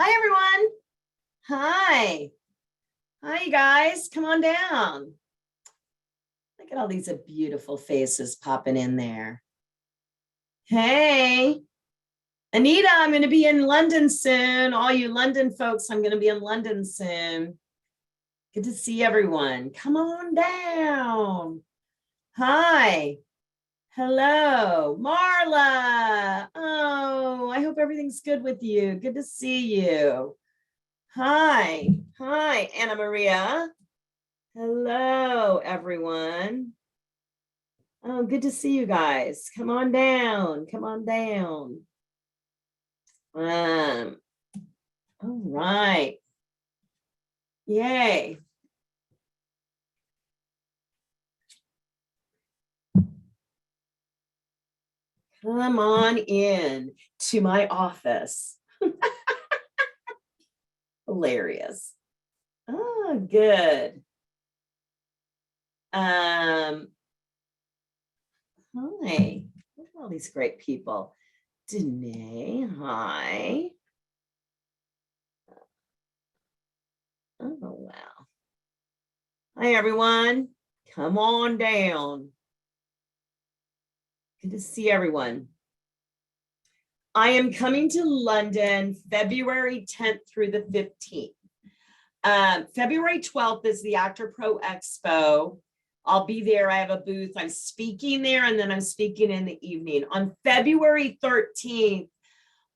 Hi, everyone. Hi. Hi, you guys. Come on down. Look at all these beautiful faces popping in there. Hey, Anita, I'm going to be in London soon. All you London folks, I'm going to be in London soon. Good to see everyone. Come on down. Hi. Hello, Marla. Oh, I hope everything's good with you. Good to see you. Hi. Hi, Anna Maria. Hello, everyone. Oh, good to see you guys. Come on down. Come on down. All right. Yay. Come on in to my office. Hilarious. Oh, good. Hi. Look at all these great people. Danae, hi. Oh, wow. Hi, everyone. Come on down. Good to see everyone. I am coming to London February 10th through the 15th. February 12th is the Actor Pro Expo. I'll be there. I have a booth. I'm speaking there, and then I'm speaking in the evening. On February 13th,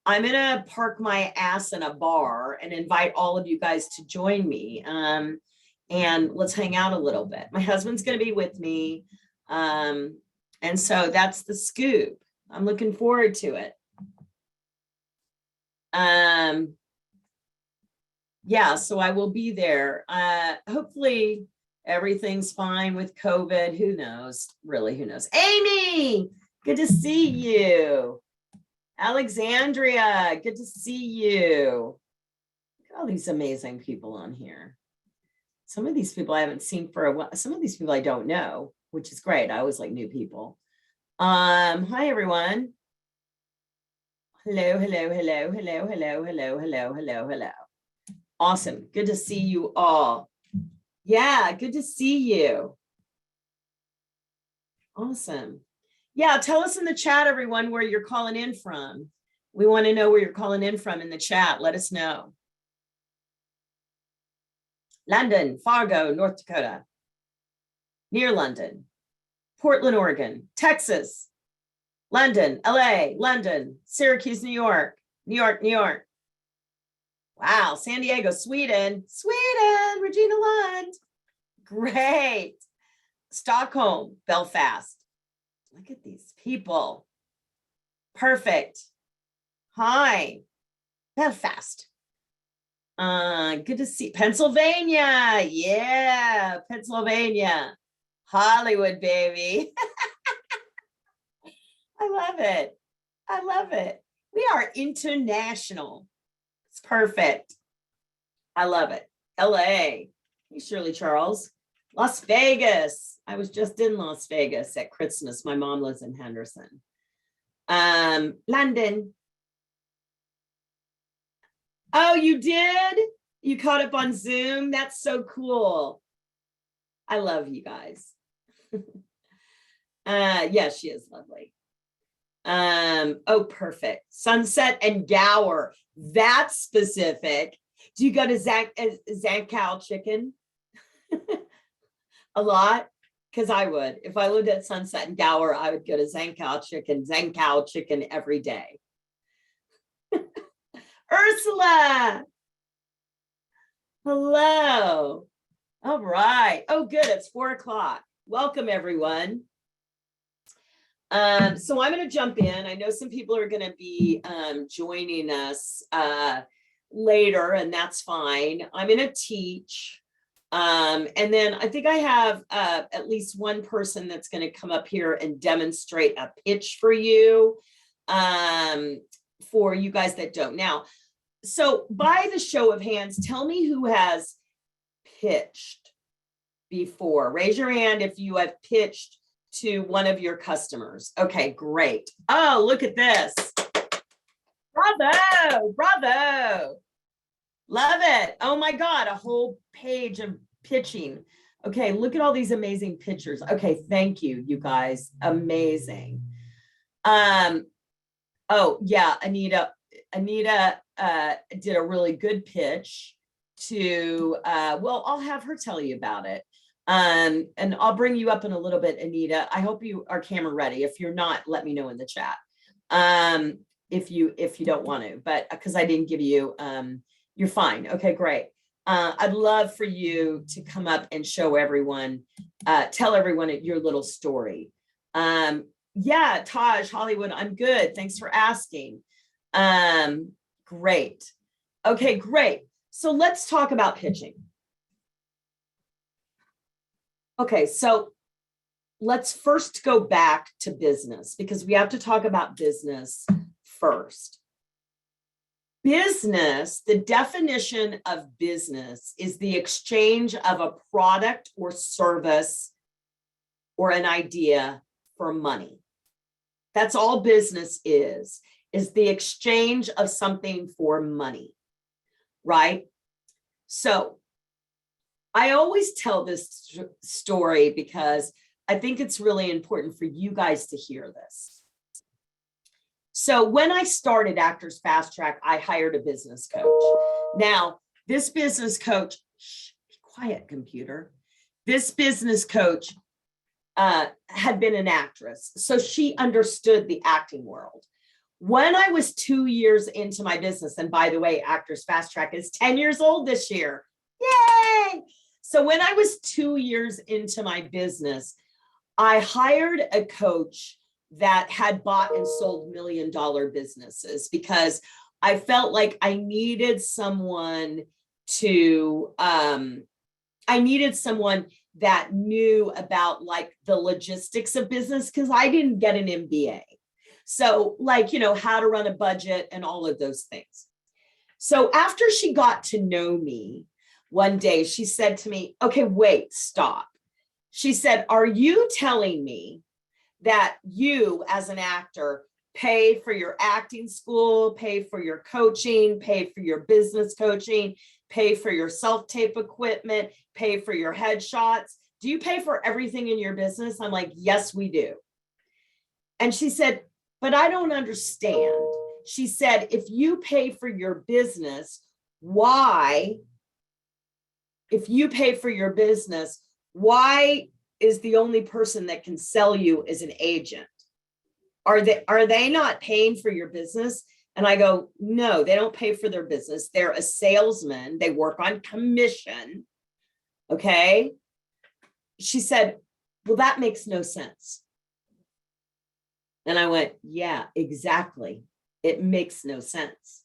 I'm going to park my ass in a bar and invite all of you guys to join me. And let's hang out a little bit. My husband's going to be with me. And so that's the scoop. I'm looking forward to it. Yeah, so I will be there. Hopefully everything's fine with COVID. Who knows? Really, who knows? Amy, good to see you. Alexandria, good to see you. Look at all these amazing people on here. Some of these people I haven't seen for a while. Some of these people I don't know, which is great. I always like new people. Hi, everyone. Hello, hello, hello, hello, hello, hello, hello, hello, hello. Awesome. Good to see you all. Yeah, good to see you. Awesome. Yeah, tell us in the chat, everyone, where you're calling in from. We want to know where you're calling in from in the chat. Let us know. London, Fargo, North Dakota. Near London. Portland, Oregon. Texas. London, LA, London, Syracuse, New York, New York, New York. Wow, San Diego, Sweden, Sweden, Regina Lund. Great. Stockholm, Belfast. Look at these people. Perfect. Hi, Belfast. Good to see Pennsylvania. Yeah, Pennsylvania. Hollywood, baby. I love it. I love it. We are international. It's perfect. I love it. LA. Hey, Shirley Charles. Las Vegas. I was just in Las Vegas at Christmas. My mom lives in Henderson. London. Oh, you did? You caught up on Zoom? That's so cool. I love you guys. Yeah, she is lovely. Oh, perfect. Sunset and Gower. That's specific. Do you go to Zankow Chicken? A lot? Because I would. If I lived at Sunset and Gower, I would go to Zankow Chicken every day. Ursula. Hello. All right. Oh, good. It's 4:00. Welcome, everyone. So I'm going to jump in. I know some people are going to be joining us later, and that's fine. I'm going to teach. And then I think I have at least one person that's going to come up here and demonstrate a pitch for you, for you guys that don't. Now, so by the show of hands, tell me who has pitched before. Raise your hand if you have pitched to one of your customers. Okay, great. Oh, look at this. Bravo, bravo. Love it. Oh my God, a whole page of pitching. Okay, look at all these amazing pictures. Okay, thank you, you guys. Amazing. Um, oh yeah, Anita did a really good pitch to well, I'll have her tell you about it. And I'll bring you up in a little bit, Anita. I hope you are camera ready. If you're not, let me know in the chat. If you don't want to, but because I didn't give you you're fine. Okay, great. I'd love for you to come up and show everyone, tell everyone your little story. Yeah, Taj, Hollywood, I'm good. Thanks for asking. Great. Okay, great. So let's talk about pitching. Okay, so let's first go back to business because we have to talk about business first. Business, the definition of business is the exchange of a product or service or an idea for money. That's all business is the exchange of something for money, right? So I always tell this story because I think it's really important for you guys to hear this. So when I started Actors Fast Track, I hired a business coach. Now, this business coach, be quiet, computer. This business coach had been an actress, so she understood the acting world. When I was 2 years into my business, and by the way, Actors Fast Track is 10 years old this year. Yay! So when I was 2 years into my business, I hired a coach that had bought and sold $1 million businesses because I felt like I needed someone that knew about like the logistics of business because I didn't get an MBA. So like, how to run a budget and all of those things. So after she got to know me one day, she said to me, okay, wait, stop. She said, are you telling me that you as an actor pay for your acting school, pay for your coaching, pay for your business coaching, pay for your self-tape equipment, pay for your headshots? Do you pay for everything in your business? I'm like, yes, we do. And she said, but I don't understand. She said, if you pay for your business, why is the only person that can sell you as an agent? Are they not paying for your business? And I go, no, they don't pay for their business. They're a salesman. They work on commission. Okay. She said, well, that makes no sense. And I went, yeah, exactly. It makes no sense.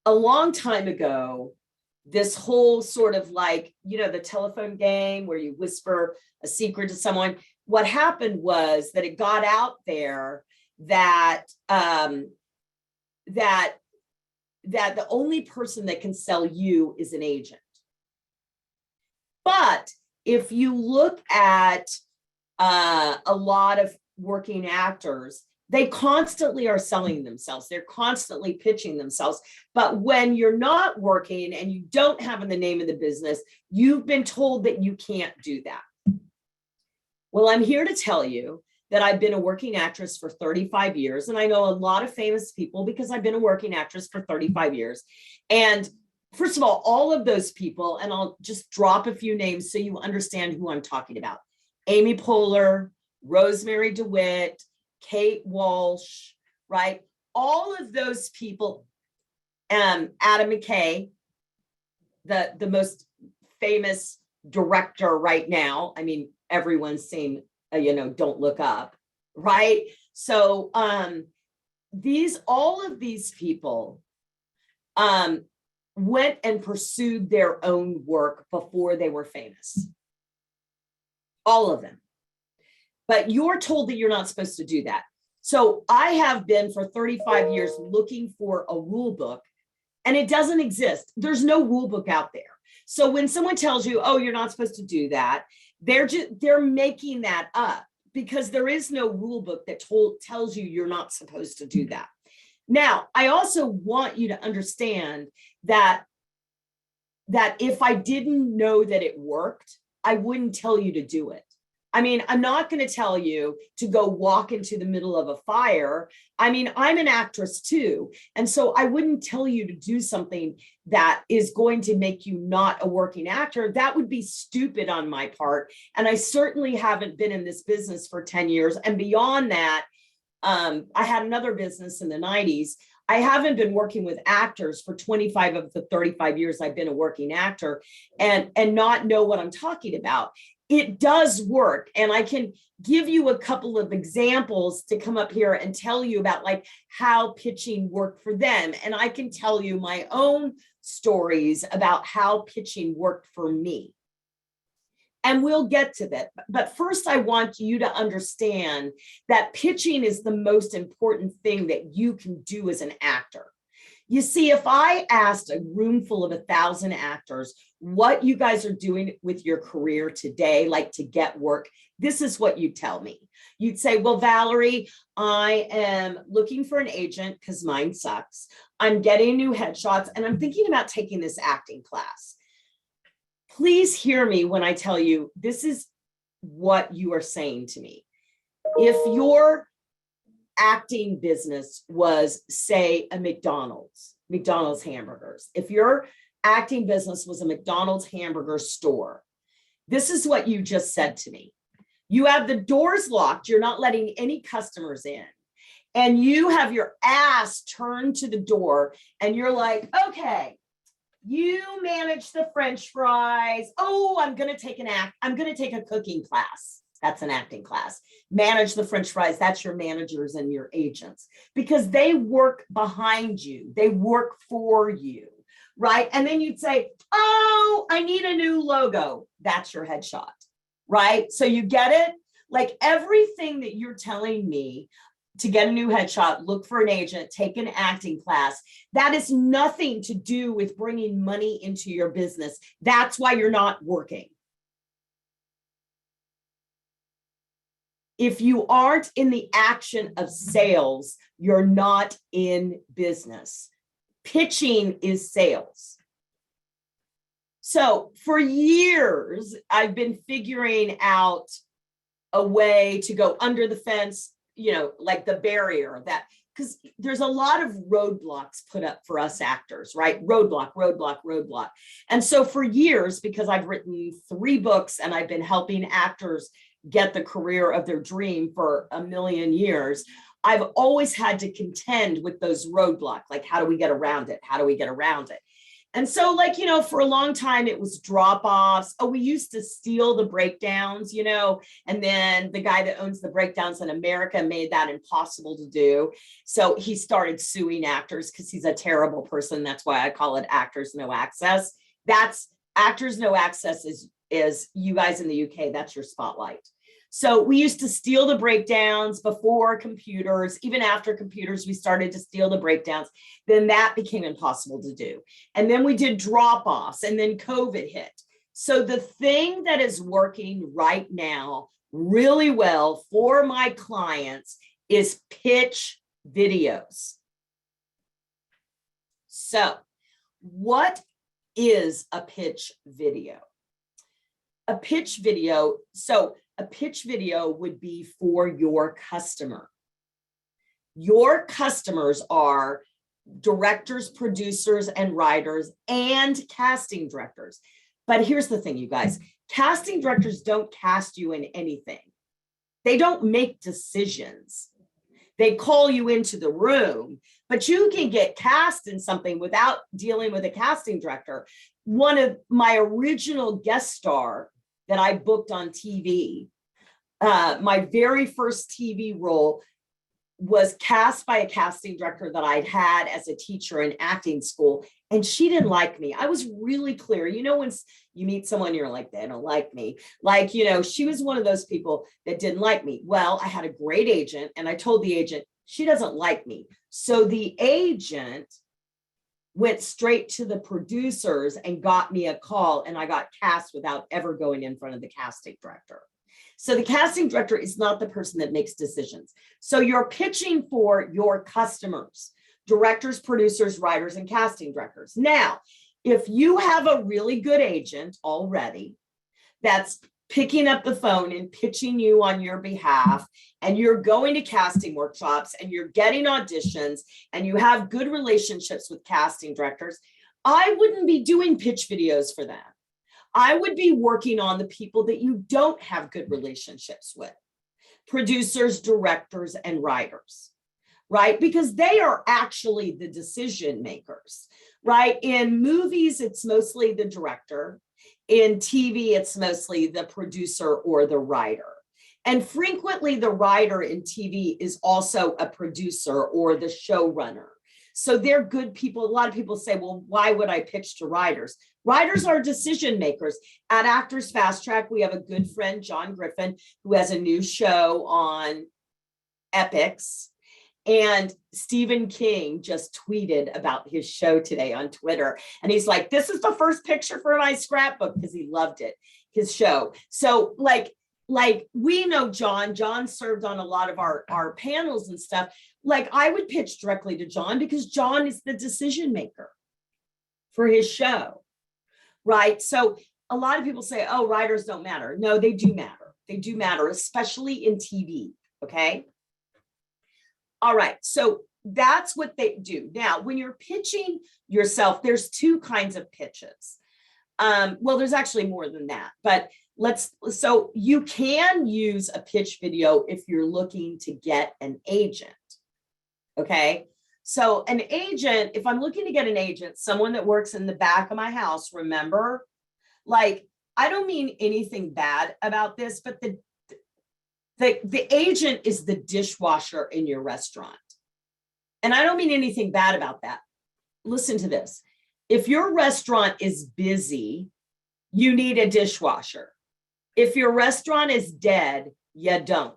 A long time ago, this whole sort of like, the telephone game where you whisper a secret to someone. What happened was that it got out there that that the only person that can sell you is an agent. But if you look at a lot of working actors, they constantly are selling themselves. They're constantly pitching themselves. But when you're not working and you don't have the name of the business, you've been told that you can't do that. Well, I'm here to tell you that I've been a working actress for 35 years. And I know a lot of famous people because I've been a working actress for 35 years. And first of all of those people, and I'll just drop a few names so you understand who I'm talking about. Amy Poehler, Rosemary DeWitt, Kate Walsh, right? All of those people, Adam McKay, the most famous director right now. I mean, everyone's saying, Don't Look Up, right? So all of these people went and pursued their own work before they were famous. All of them. But you're told that you're not supposed to do that. So I have been for 35 years looking for a rule book, and it doesn't exist. There's no rule book out there. So when someone tells you, oh, you're not supposed to do that, they're making that up because there is no rule book that tells you you're not supposed to do that. Now, I also want you to understand that if I didn't know that it worked, I wouldn't tell you to do it. I mean, I'm not going to tell you to go walk into the middle of a fire. I mean, I'm an actress too. And so I wouldn't tell you to do something that is going to make you not a working actor. That would be stupid on my part. And I certainly haven't been in this business for 10 years. And beyond that, I had another business in the 90s. I haven't been working with actors for 25 of the 35 years I've been a working actor and not know what I'm talking about. It does work. And I can give you a couple of examples to come up here and tell you about like how pitching worked for them. And I can tell you my own stories about how pitching worked for me. And we'll get to that. But first, I want you to understand that pitching is the most important thing that you can do as an actor. You see, if I asked a room full of 1,000 actors what you guys are doing with your career today, like to get work, this is what you'd tell me. You'd say, well, Valerie, I am looking for an agent because mine sucks. I'm getting new headshots and I'm thinking about taking this acting class. Please hear me when I tell you this is what you are saying to me. If your acting business was, say, a McDonald's hamburgers, if your acting business was a McDonald's hamburger store, this is what you just said to me. You have the doors locked, you're not letting any customers in, and you have your ass turned to the door and you're like, okay, you manage the French fries. Oh, I'm going to take a cooking class. That's an acting class. Manage the French fries. That's your managers and your agents because they work behind you. They work for you, right? And then you'd say, oh, I need a new logo. That's your headshot, right? So you get it? Like everything that you're telling me to get a new headshot, look for an agent, take an acting class. That is nothing to do with bringing money into your business. That's why you're not working. If you aren't in the action of sales, you're not in business. Pitching is sales. So for years, I've been figuring out a way to go under the fence, you know, like the barrier that, because there's a lot of roadblocks put up for us actors, right? Roadblock, roadblock, roadblock. And so for years, because I've written 3 books and I've been helping actors get the career of their dream for a million years, I've always had to contend with those roadblocks. Like, how do we get around it? How do we get around it? And so, like, you know, for a long time, it was drop-offs. Oh, we used to steal the breakdowns, you know, and then the guy that owns the breakdowns in America made that impossible to do. So he started suing actors because he's a terrible person. That's why I call it Actors No Access. That's Actors No Access is you guys in the UK, that's your spotlight. So we used to steal the breakdowns before computers. Even after computers, we started to steal the breakdowns. Then that became impossible to do. And then we did drop-offs, and then COVID hit. So the thing that is working right now really well for my clients is pitch videos. So what is a pitch video? A pitch video, a pitch video would be for your customer. Your customers are directors, producers, and writers, and casting directors. But here's the thing, you guys. Casting directors don't cast you in anything. They don't make decisions. They call you into the room, but you can get cast in something without dealing with a casting director. One of my original guest star that I booked on TV, my very first TV role was cast by a casting director that I'd had as a teacher in acting school, and she didn't like me. I was really clear. You know, when you meet someone, you're like, they don't like me. Like, you know, she was one of those people that didn't like me. Well, I had a great agent, and I told the agent, she doesn't like me. So the agent went straight to the producers and got me a call, and I got cast without ever going in front of the casting director. So the casting director is not the person that makes decisions. So you're pitching for your customers. directors, producers, writers, and casting directors. Now, if you have a really good agent already that's picking up the phone and pitching you on your behalf, and you're going to casting workshops and you're getting auditions and you have good relationships with casting directors, I wouldn't be doing pitch videos for them. I would be working on the people that you don't have good relationships with, producers, directors, and writers, right? Because they are actually the decision makers, right? In movies, it's mostly the director. In TV, it's mostly the producer or the writer. And frequently the writer in TV is also a producer or the showrunner. So they're good people. A lot of people say, well, why would I pitch to writers? Writers are decision makers. At Actors Fast Track, we have a good friend, John Griffin, who has a new show on Epics. And Stephen King just tweeted about his show today on Twitter. And he's like, this is the first picture for my scrapbook, because he loved it, his show. So like we know John served on a lot of our panels and stuff. Like I would pitch directly to John because John is the decision maker for his show, right? So a lot of people say, oh, writers don't matter. No, they do matter. They do matter, especially in TV, okay? All right, so that's what they do. Now, when you're pitching yourself, there's two kinds of pitches. Well, there's actually more than that, but so you can use a pitch video if you're looking to get an agent, okay? So an agent, if I'm looking to get an agent, someone that works in the back of my house, remember, like, I don't mean anything bad about this, but the agent is the dishwasher in your restaurant. And I don't mean anything bad about that. Listen to this. If your restaurant is busy, you need a dishwasher. If your restaurant is dead, you don't.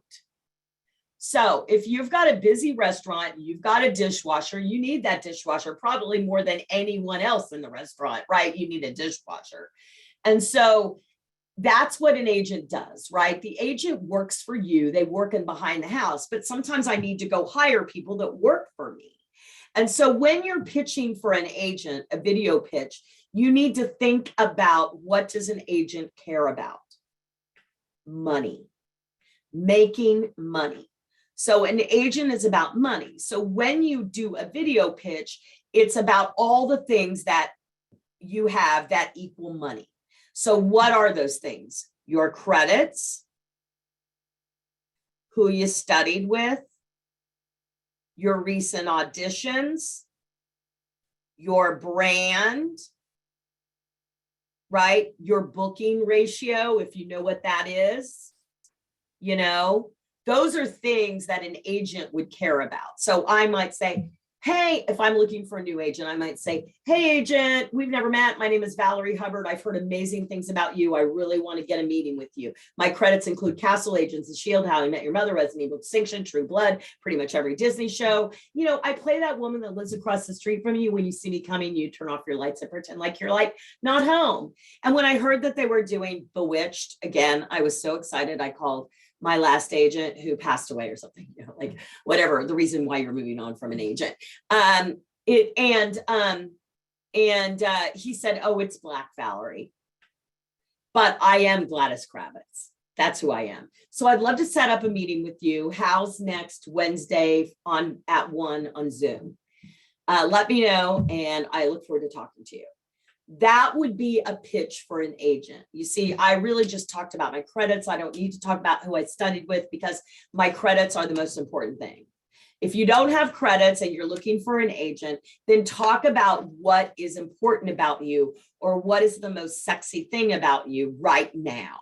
So if you've got a busy restaurant, you've got a dishwasher, you need that dishwasher probably more than anyone else in the restaurant, right? You need a dishwasher. And so that's what an agent does, right? The agent works for you. They work in behind the house, but sometimes I need to go hire people that work for me. And so when you're pitching for an agent, a video pitch, you need to think about, what does an agent care about? Money, making money. So an agent is about money. So when you do a video pitch, it's about all the things that you have that equal money. So what are those things? Your credits, who you studied with, your recent auditions, your brand, right? Your booking ratio, if you know what that is, you know, those are things that an agent would care about. So I might say, hey, if I'm looking for a new agent, I might say, hey, agent, we've never met. My name is Valerie Hubbard. I've heard amazing things about you. I really want to get a meeting with you. My credits include Castle Agents, The Shield, How I Met Your Mother, Resident Evil Extinction, True Blood, pretty much every Disney show. You know, I play that woman that lives across the street from you. When you see me coming, you turn off your lights and pretend like you're like not home. And when I heard that they were doing Bewitched, again, I was so excited. I called my last agent, who passed away or something, you know, like whatever, the reason why you're moving on from an agent. He said, oh, it's Black Valerie, but I am Gladys Kravitz. That's who I am. So I'd love to set up a meeting with you. How's next Wednesday at 1 on Zoom? Let me know, and I look forward to talking to you. That would be a pitch for an agent. You see, I really just talked about my credits. I don't need to talk about who I studied with, because my credits are the most important thing. If you don't have credits and you're looking for an agent, then talk about what is important about you, or what is the most sexy thing about you right now.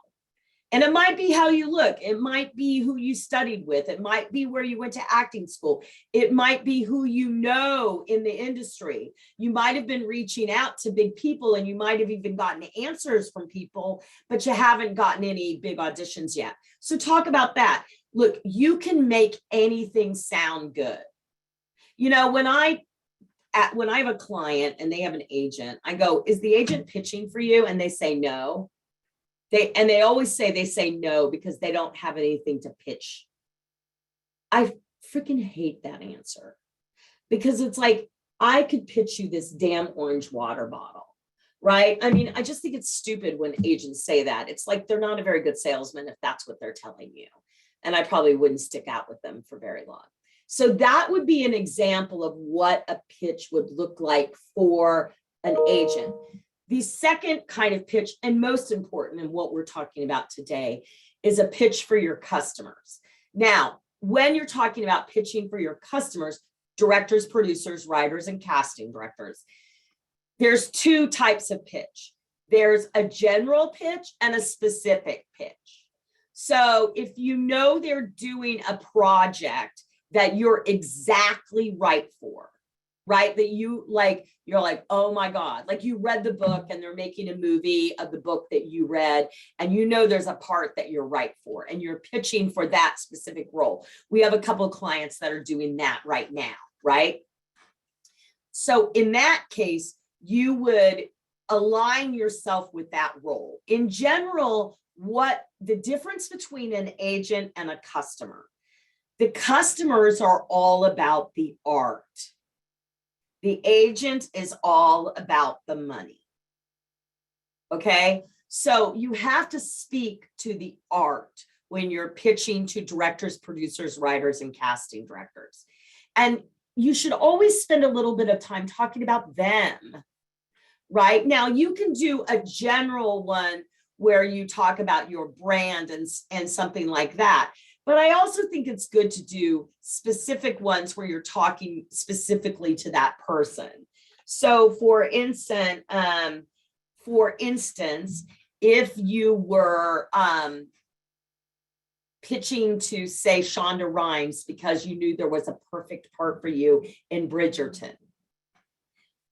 And it might be how you look. It might be who you studied with. It might be where you went to acting school. It might be who you know in the industry. You might have been reaching out to big people, and you might have even gotten answers from people, but you haven't gotten any big auditions yet. So talk about that. Look, you can make anything sound good. You know, when I have a client and they have an agent, I go, is the agent pitching for you? And they say no. They always say they say no because they don't have anything to pitch. I freaking hate that answer, because it's like, I could pitch you this damn orange water bottle, right? I mean, I just think it's stupid when agents say that. It's like they're not a very good salesman if that's what they're telling you. And I probably wouldn't stick out with them for very long. So that would be an example of what a pitch would look like for an agent. The second kind of pitch, and most important, and what we're talking about today, is a pitch for your customers. Now, when you're talking about pitching for your customers, directors, producers, writers, and casting directors, there's two types of pitch. There's a general pitch and a specific pitch. So if you know they're doing a project that you're exactly right for, right? That you're like, oh my God, like you read the book and they're making a movie of the book that you read, and you know there's a part that you're right for, and you're pitching for that specific role. We have a couple of clients that are doing that right now, right? So in that case, you would align yourself with that role. In general, what the difference between an agent and a customer, the customers are all about the art. The agent is all about the money. Okay, so you have to speak to the art when you're pitching to directors, producers, writers, and casting directors. And you should always spend a little bit of time talking about them, right? Now, you can do a general one where you talk about your brand and something like that. But I also think it's good to do specific ones where you're talking specifically to that person. So for instance, if you were pitching to, say, Shonda Rhimes because you knew there was a perfect part for you in Bridgerton,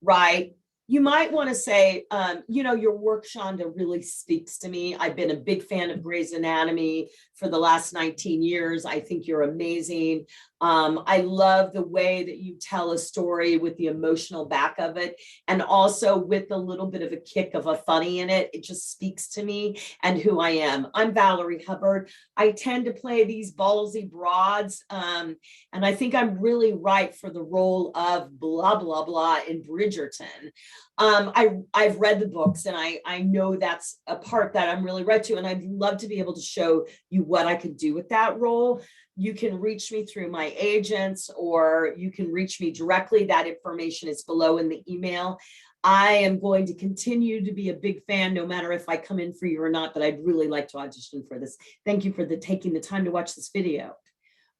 right? You might want to say, your work, Shonda, really speaks to me. I've been a big fan of Grey's Anatomy for the last 19 years. I think you're amazing. I love the way that you tell a story with the emotional back of it, and also with a little bit of a kick of a funny in it. It just speaks to me and who I am. I'm Valerie Hubbard. I tend to play these ballsy broads, and I think I'm really right for the role of blah, blah, blah in Bridgerton. I've read the books, and I know that's a part that I'm really right to, and I'd love to be able to show you what I could do with that role. You can reach me through my agents, or you can reach me directly. That information is below in the email. I am going to continue to be a big fan, no matter if I come in for you or not, but I'd really like to audition for this. Thank you for taking the time to watch this video,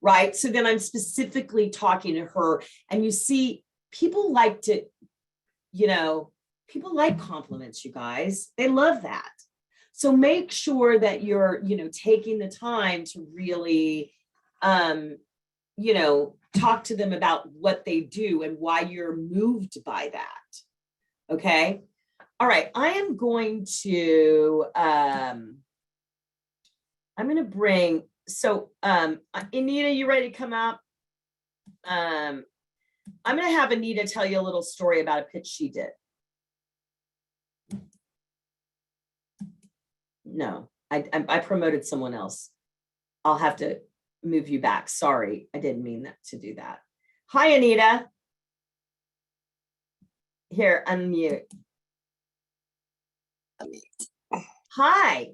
right? So then I'm specifically talking to her, and you see, people like to, people like compliments, you guys. They love that. So make sure that you're, taking the time to really, talk to them about what they do and why you're moved by that. Okay. All right. I am going to, bring, Anita, you ready to come up? I'm going to have Anita tell you a little story about a pitch she did. No, I promoted someone else. I'll have to move you back. Sorry, I didn't mean to do that. Hi, Anita. Here, unmute. Hi.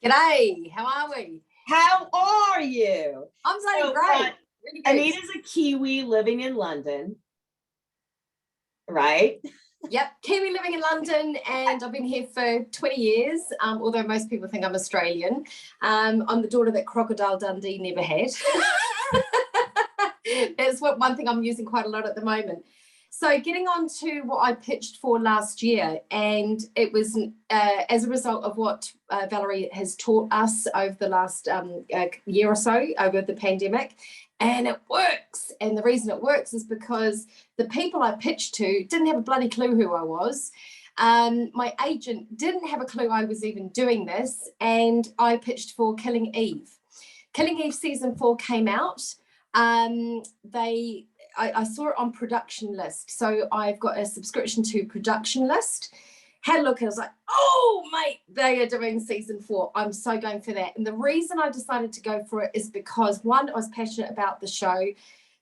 G'day. How are we? How are you? I'm doing great. Really good. Anita's a Kiwi living in London, right? Yep, Kiwi living in London, and I've been here for 20 years, although most people think I'm Australian. I'm the daughter that Crocodile Dundee never had. That's one thing I'm using quite a lot at the moment. So getting on to what I pitched for last year, and it was as a result of what Valerie has taught us over the last year or so over the pandemic. And it works. And the reason it works is because the people I pitched to didn't have a bloody clue who I was. My agent didn't have a clue I was even doing this. And I pitched for Killing Eve. Killing Eve season 4 came out. I saw it on Production List. So I've got a subscription to Production List. Had a look and I was like, oh, mate, they are doing season 4. I'm so going for that. And the reason I decided to go for it is because, one, I was passionate about the show.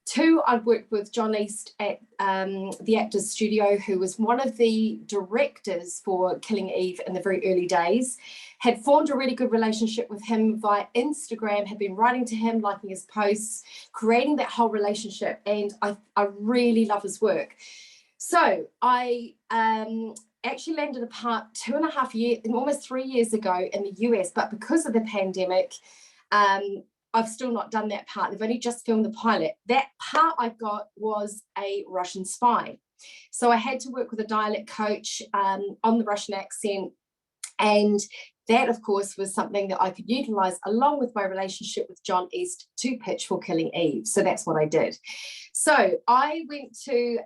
Two, I've worked with John East at the Actors Studio, who was one of the directors for Killing Eve in the very early days. Had formed a really good relationship with him via Instagram, had been writing to him, liking his posts, creating that whole relationship, and I really love his work. So I actually landed a part 2.5 years, almost 3 years ago in the US, but because of the pandemic, I've still not done that part. They've only just filmed the pilot. That part I got was a Russian spy. So I had to work with a dialect coach on the Russian accent. And that, of course, was something that I could utilize along with my relationship with John East to pitch for Killing Eve. So that's what I did. So I went to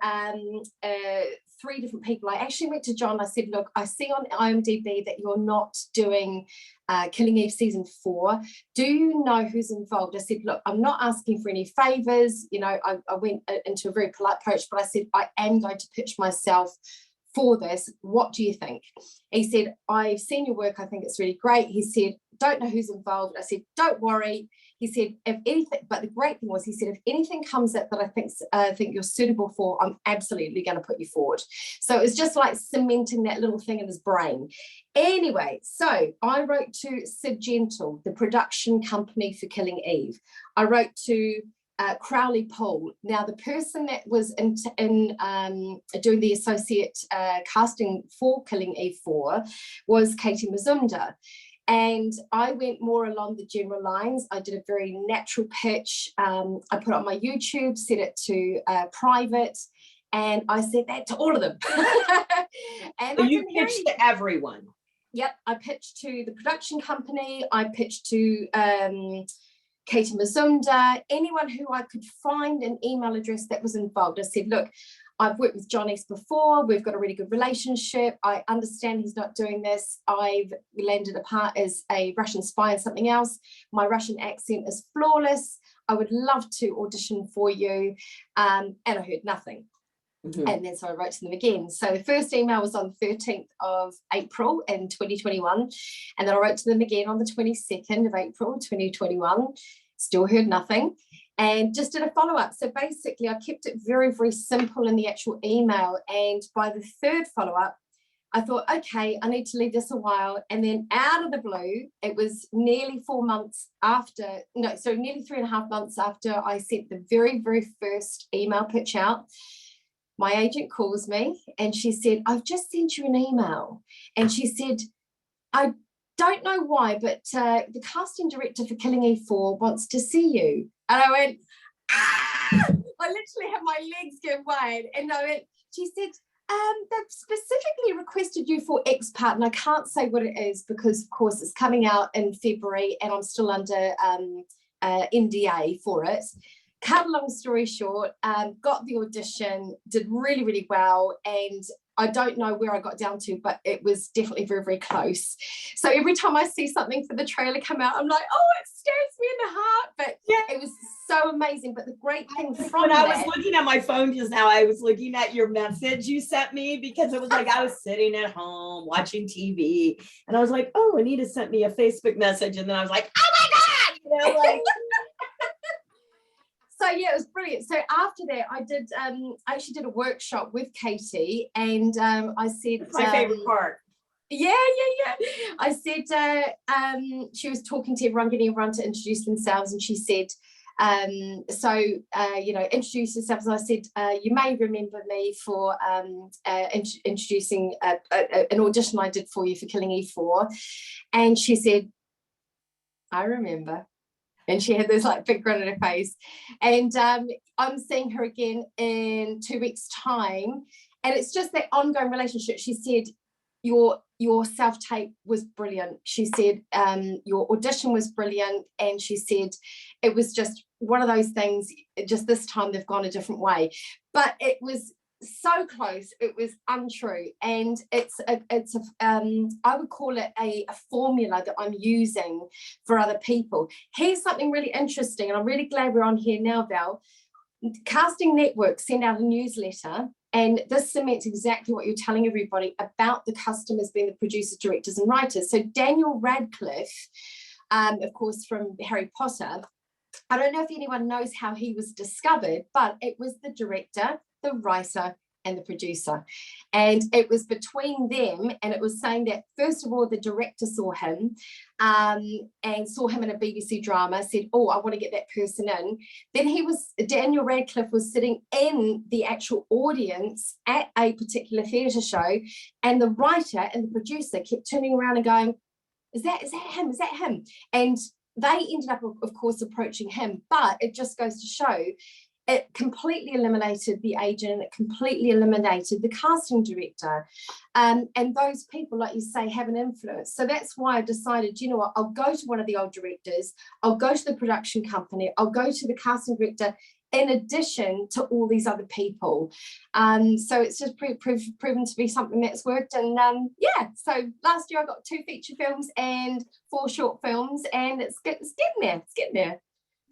3 different people. I actually went to John. I said, look, I see on IMDb that you're not doing Killing Eve season 4. Do you know who's involved? I said, look, I'm not asking for any favors. You know, I went into a very polite approach, but I said, I am going to pitch myself for this. What do you think? He said, I've seen your work. I think it's really great. He said, don't know who's involved. I said, don't worry. He said, if anything, but the great thing was, he said, if anything comes up that I think you're suitable for, I'm absolutely going to put you forward. So it was just like cementing that little thing in his brain. Anyway, so I wrote to Sid Gentle, the production company for Killing Eve. I wrote to Crowley Poole. Now, the person that was in doing the associate casting for Killing Eve 4 was Katie Mazumda. And I went more along the general lines. I did a very natural pitch. I put it on my YouTube, set it to private, and I said that to all of them. And so you pitched to everyone? Yep, I pitched to the production company. I pitched to Katie Mazumda, anyone who I could find an email address that was involved. I said, look, I've worked with John East before. We've got a really good relationship. I understand he's not doing this. I've landed a part as a Russian spy and something else. My Russian accent is flawless. I would love to audition for you. And I heard nothing. Mm-hmm. And then so I wrote to them again. So the first email was on the 13th of April in 2021. And then I wrote to them again on the 22nd of April, 2021. Still heard nothing. And just did a follow-up. So basically, I kept it very, very simple in the actual email. And by the third follow-up, I thought, okay, I need to leave this a while. And then out of the blue, it was nearly 4 months after, no, so nearly 3.5 months after I sent the very, very first email pitch out. My agent calls me and she said, I've just sent you an email. And she said, I don't know why, but the casting director for Killing Eve 4 wants to see you. And I went, ah! I literally had my legs go wide. And I went, she said, they've specifically requested you for X part. And I can't say what it is because, of course, it's coming out in February and I'm still under NDA for it. Cut a long story short, got the audition, did really, really well. And I don't know where I got down to, but it was definitely very, very close. So every time I see something for the trailer come out, I'm like, oh, it stabs me in the heart. But yeah, it was so amazing. But the great thing from when I was looking at my phone just now, I was looking at your message you sent me because it was like I was sitting at home watching TV. And I was like, oh, Anita sent me a Facebook message. And then I was like, oh my God, you know, like. So yeah, it was brilliant. So after that, I did I actually did a workshop with Katie, and I said, that's my favorite part. Yeah. I said she was talking to everyone, getting everyone to introduce themselves, and she said, introduce yourselves. And I said, you may remember me for introducing an audition I did for you for Killing Eve 4, and she said, I remember. And she had this like big grin on her face. And I'm seeing her again in 2 weeks' time. And it's just that ongoing relationship. She said, your self-tape was brilliant. She said, your audition was brilliant. And she said, it was just one of those things, just this time they've gone a different way. But it was so close, it was untrue. And I would call it a formula that I'm using for other people. Here's something really interesting, and I'm really glad we're on here now, Val. Casting networks send out a newsletter, and this cements exactly what you're telling everybody about the customers being the producers, directors, and writers. So Daniel Radcliffe, of course, from Harry Potter, I don't know if anyone knows how he was discovered, but it was the director, the writer, and the producer. And it was between them, and it was saying that, first of all, the director saw him and saw him in a BBC drama, said, oh, I want to get that person in. Then Daniel Radcliffe was sitting in the actual audience at a particular theatre show, and the writer and the producer kept turning around and going, is that him? Is that him? And they ended up, of course, approaching him, but it just goes to show it completely eliminated the agent, it completely eliminated the casting director. And those people, like you say, have an influence. So that's why I decided, you know what, I'll go to one of the old directors, I'll go to the production company, I'll go to the casting director, in addition to all these other people. So it's just proven to be something that's worked. And yeah, so last year I got 2 feature films and 4 short films, and it's getting there.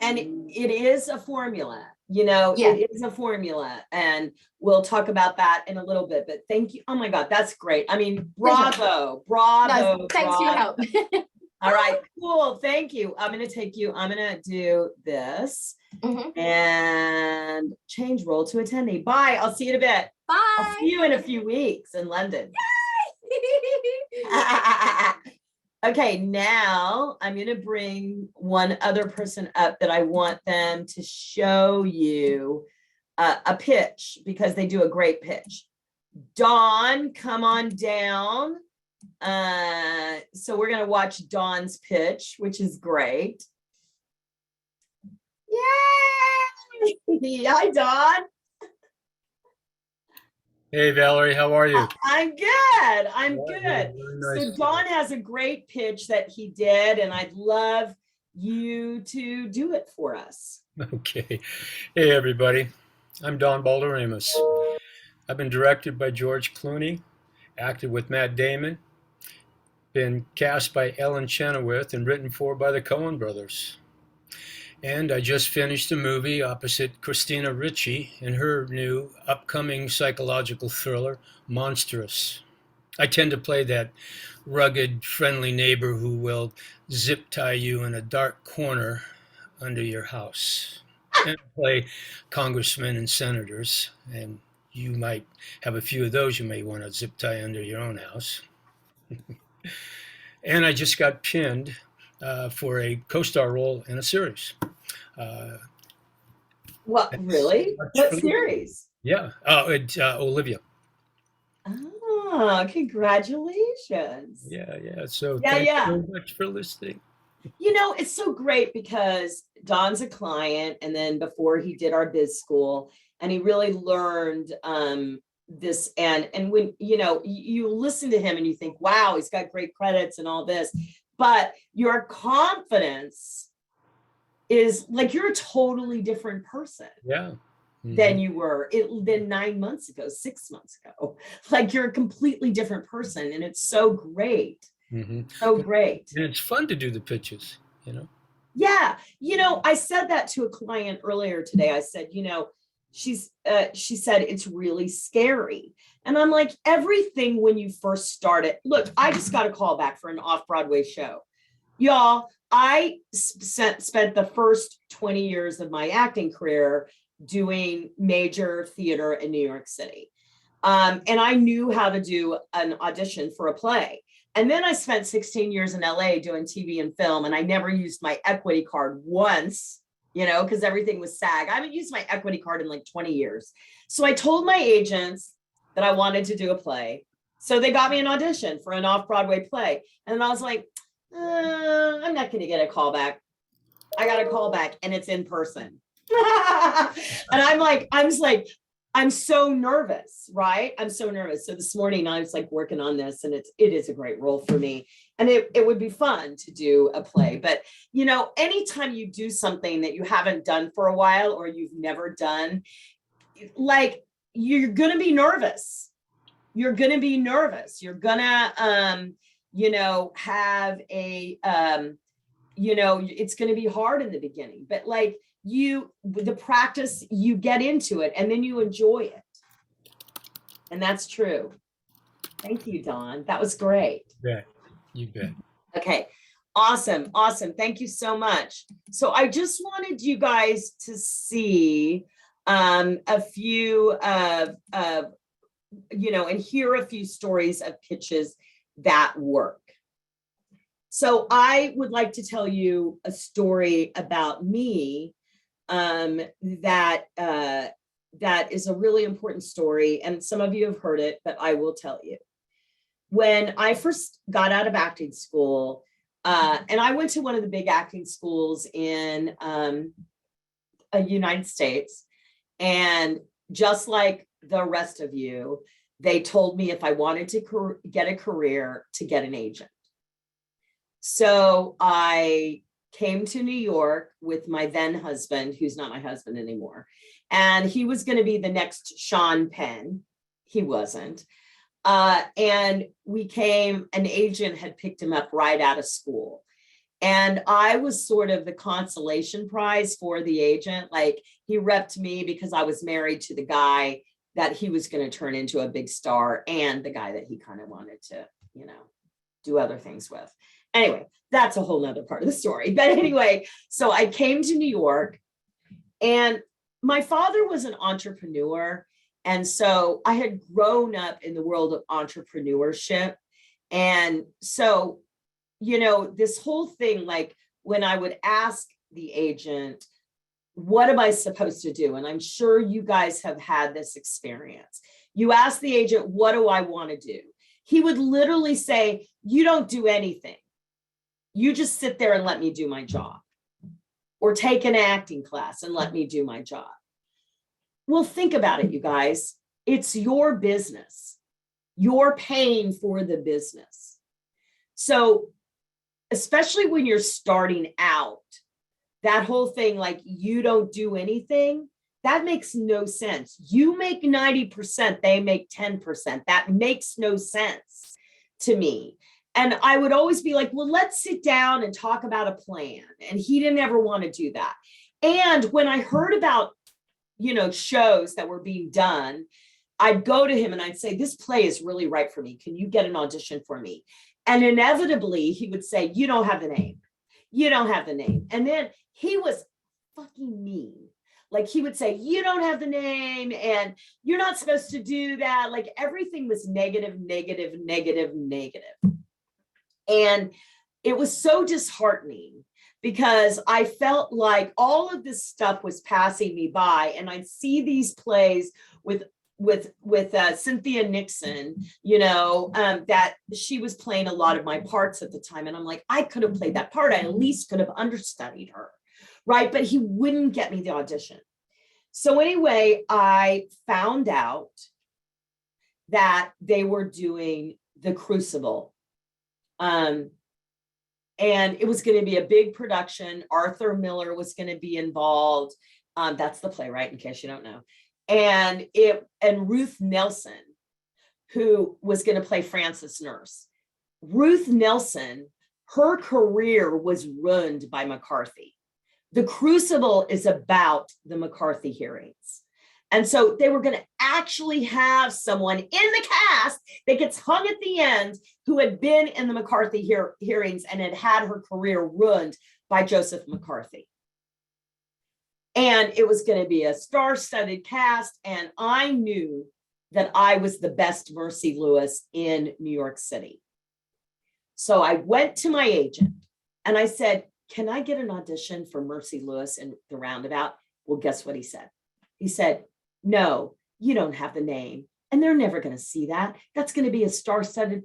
And it is a formula, you know, Yeah. It is a formula, and we'll talk about that in a little bit, but thank you. Oh my God, that's great. I mean, bravo. No, thanks for your help. All right, cool. Thank you. I'm going to do this and change role to attendee. Bye. I'll see you in a bit. Bye. I'll see you in a few weeks in London. Okay, now I'm going to bring one other person up that I want them to show you a pitch, because they do a great pitch. Dawn, come on down. So we're going to watch Dawn's pitch, which is great. Yay! Hi, Dawn. Hey, Valerie, how are you? I'm good. I'm good. Very nice. So Dawn has a great pitch that he did, and I'd love you to do it for us. Okay. Hey, everybody. I'm Don Balderramus. I've been directed by George Clooney, acted with Matt Damon, been cast by Ellen Chenoweth, and written for by the Coen brothers. And I just finished a movie opposite Christina Ricci in her new upcoming psychological thriller, Monstrous. I tend to play that rugged, friendly neighbor who will zip tie you in a dark corner under your house. And play congressmen and senators, and you might have a few of those you may want to zip tie under your own house. And I just got pinned for a co-star role in a series. What, really? What series? Yeah, it's Olivia. Oh, congratulations. Yeah. So Yeah, thanks yeah. very much for listening. You know, it's so great because Don's a client, and then before he did our biz school, and he really learned this. And when, you know, you listen to him and you think, wow, he's got great credits and all this, but your confidence is like, you're a totally different person. Yeah. Than you were than 9 months ago, 6 months ago. Like, you're a completely different person, and it's so great. So great. And it's fun to do the pitches, you know? Yeah. You know, I said that to a client earlier today. I said, you know, she said, it's really scary. And I'm like, everything when you first started, look, I just got a call back for an off-Broadway show. Y'all, I spent the first 20 years of my acting career doing major theater in New York City. And I knew how to do an audition for a play. And then I spent 16 years in LA doing TV and film, and I never used my equity card once, you know, because everything was SAG. I haven't used my equity card in like 20 years. So I told my agents that I wanted to do a play. So they got me an audition for an off-Broadway play. And I was like, I'm not going to get a call back. I got a call back, and it's in person. And I'm so nervous, right? I'm so nervous. So this morning I was like working on this, and it is a great role for me, and it would be fun to do a play. But you know, anytime you do something that you haven't done for a while, or you've never done, like, you're gonna be nervous. You're gonna be nervous. You're gonna you know, have a you know, it's gonna be hard in the beginning, but like, the practice, you get into it, and then you enjoy it. And that's true. Thank you, Dawn. That was great. Yeah, you bet. Okay. Awesome. Awesome. Thank you so much. So I just wanted you guys to see a few and hear a few stories of pitches that work. So I would like to tell you a story about me that is a really important story. And some of you have heard it, but I will tell you. When I first got out of acting school, and I went to one of the big acting schools in the United States, and just like the rest of you, they told me if I wanted to get a career, to get an agent. So I came to New York with my then husband, who's not my husband anymore, and he was going to be the next Sean Penn. He wasn't. And an agent had picked him up right out of school. And I was sort of the consolation prize for the agent. Like, he repped me because I was married to the guy that he was going to turn into a big star, and the guy that he kind of wanted to, do other things with. Anyway, that's a whole nother part of the story. But anyway, so I came to New York, and my father was an entrepreneur. And so I had grown up in the world of entrepreneurship. And so, this whole thing, like when I would ask the agent, what am I supposed to do? And I'm sure you guys have had this experience. You ask the agent, what do I want to do? He would literally say, you don't do anything. You just sit there and let me do my job, or take an acting class and let me do my job. Well, think about it, you guys. It's your business. You're paying for the business. So, especially when you're starting out, that whole thing, like, you don't do anything, that makes no sense. You make 90%, they make 10%. That makes no sense to me. And I would always be like, well, let's sit down and talk about a plan. And he didn't ever want to do that. And when I heard about shows that were being done, I'd go to him and I'd say, this play is really right for me. Can you get an audition for me? And inevitably he would say, you don't have the name. You don't have the name. And then he was fucking mean. Like, he would say, you don't have the name and you're not supposed to do that. Like, everything was negative, negative, negative, negative. And it was so disheartening, because I felt like all of this stuff was passing me by, and I'd see these plays with Cynthia Nixon, that she was playing a lot of my parts at the time. And I'm like, I could have played that part. I at least could have understudied her, right? But he wouldn't get me the audition. So anyway, I found out that they were doing The Crucible. And it was going to be a big production. Arthur Miller was going to be involved. That's the playwright, in case you don't know. And Ruth Nelson, who was going to play Frances Nurse. Ruth Nelson, her career was ruined by McCarthy. The Crucible is about the McCarthy hearings. And so they were going to actually have someone in the cast that gets hung at the end, who had been in the McCarthy hearings and had had her career ruined by Joseph McCarthy. And it was going to be a star-studded cast. And I knew that I was the best Mercy Lewis in New York City. So I went to my agent and I said, can I get an audition for Mercy Lewis in The Roundabout? Well, guess what he said? He said, no, you don't have the name. And they're never going to see that. That's going to be a star-studded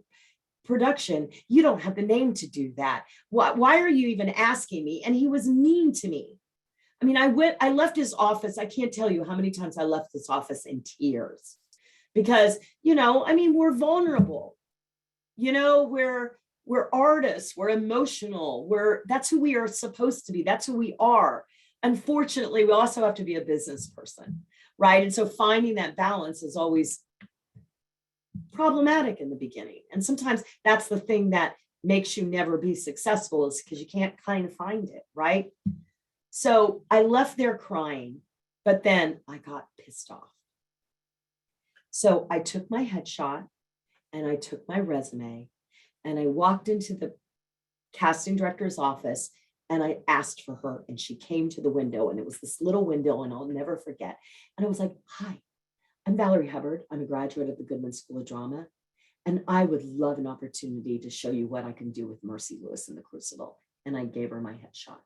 production. You don't have the name to do that. Why are you even asking me? And he was mean to me. I mean, I left his office. I can't tell you how many times I left this office in tears, because, we're vulnerable. We're artists, we're emotional, that's who we are supposed to be. That's who we are. Unfortunately, we also have to be a business person, right? And so finding that balance is always problematic in the beginning. And sometimes that's the thing that makes you never be successful, is because you can't kind of find it, right? So I left there crying, but then I got pissed off. So I took my headshot and I took my resume and I walked into the casting director's office, and I asked for her, and she came to the window, and it was this little window, and I'll never forget. And I was like, "Hi, I'm Valerie Hubbard. I'm a graduate of the Goodman School of Drama, and I would love an opportunity to show you what I can do with Mercy Lewis in The Crucible." And I gave her my headshot.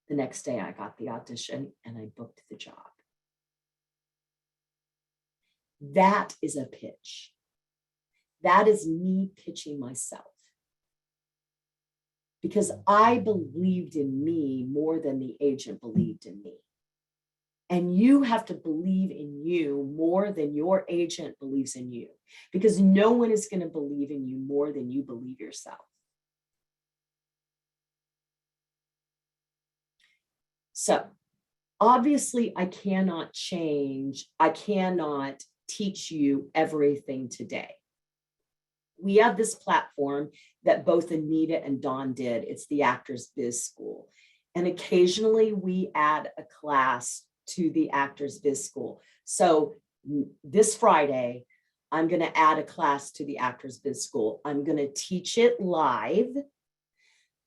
The next day I got the audition and I booked the job. That is a pitch. That is me pitching myself. Because I believed in me more than the agent believed in me. And you have to believe in you more than your agent believes in you, because no one is going to believe in you more than you believe yourself. So obviously I cannot teach you everything today. We have this platform that both Anita and Dawn did. It's the Actors Biz School. And occasionally we add a class to the Actors Biz School. So this Friday, I'm going to add a class to the Actors Biz School. I'm going to teach it live.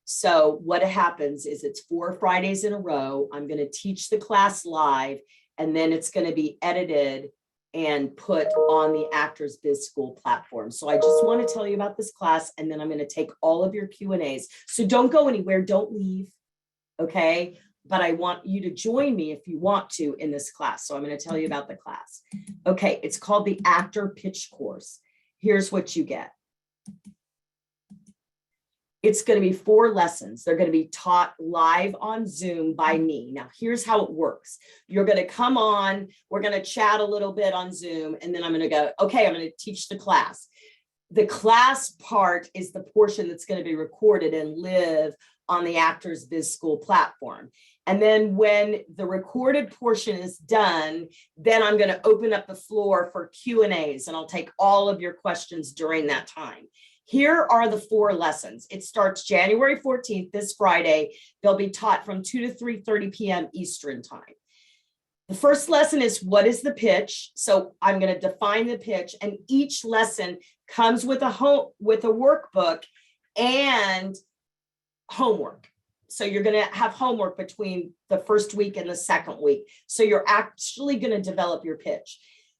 So what happens is it's 4 Fridays in a row. I'm going to teach the class live, and then it's going to be edited and put on the Actors Biz School platform. So I just want to tell you about this class, and then I'm going to take all of your Q&As. So don't go anywhere, don't leave, okay? But I want you to join me if you want to in this class. So I'm going to tell you about the class. Okay, it's called the Actor Pitch Course. Here's what you get. It's going to be 4 lessons. They're going to be taught live on Zoom by me. Now, here's how it works. You're going to come on, we're going to chat a little bit on Zoom, and then I'm going to go, okay, I'm going to teach the class. The class part is the portion that's going to be recorded and live on the Actors Biz School platform. And then when the recorded portion is done, then I'm going to open up the floor for Q&As, and I'll take all of your questions during that time. Here are the 4 lessons. It starts January 14th, this Friday. They'll be taught from 2 to 3:30 p.m. Eastern time. The first lesson is, what is the pitch? So I'm going to define the pitch, and each lesson comes with a workbook and homework. So you're going to have homework between the first week and the second week. So you're actually going to develop your pitch.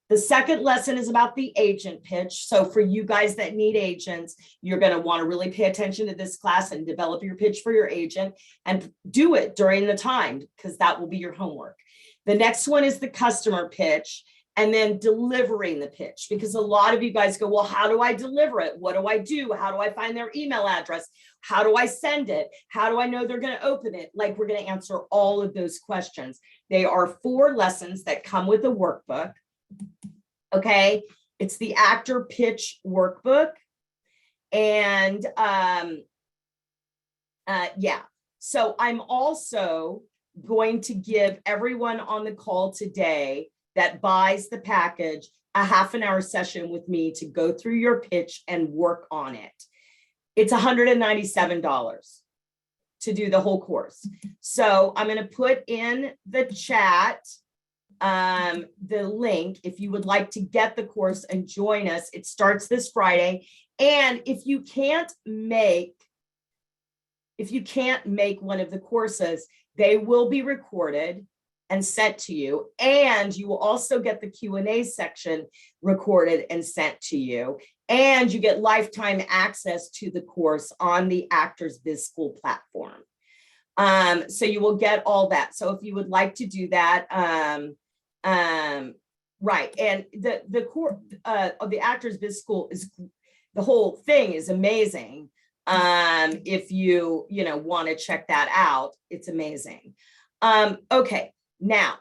The second lesson is about the agent pitch. So for you guys that need agents, you're going to want to really pay attention to this class and develop your pitch for your agent and do it during the time, because that will be your homework. The next one is the customer pitch, and then delivering the pitch, because a lot of you guys go, well, how do I deliver it? What do I do? How do I find their email address? How do I send it? How do I know they're going to open it? Like, we're going to answer all of those questions. They are 4 lessons that come with a workbook. Okay, it's the Actor Pitch Workbook. And yeah, so I'm also going to give everyone on the call today that buys the package a half-an-hour session with me to go through your pitch and work on it. It's $197 to do the whole course. So I'm going to put in the chat the link if you would like to get the course and join us. It starts this Friday. And if you can't make one of the courses, they will be recorded and sent to you. And you will also get the Q&A section recorded and sent to you. And you get lifetime access to the course on the Actors Biz School platform. So you will get all that. So if you would like to do that, right. And the core of the Actors Biz School is, the whole thing is amazing. If you want to check that out, it's amazing. Okay, now,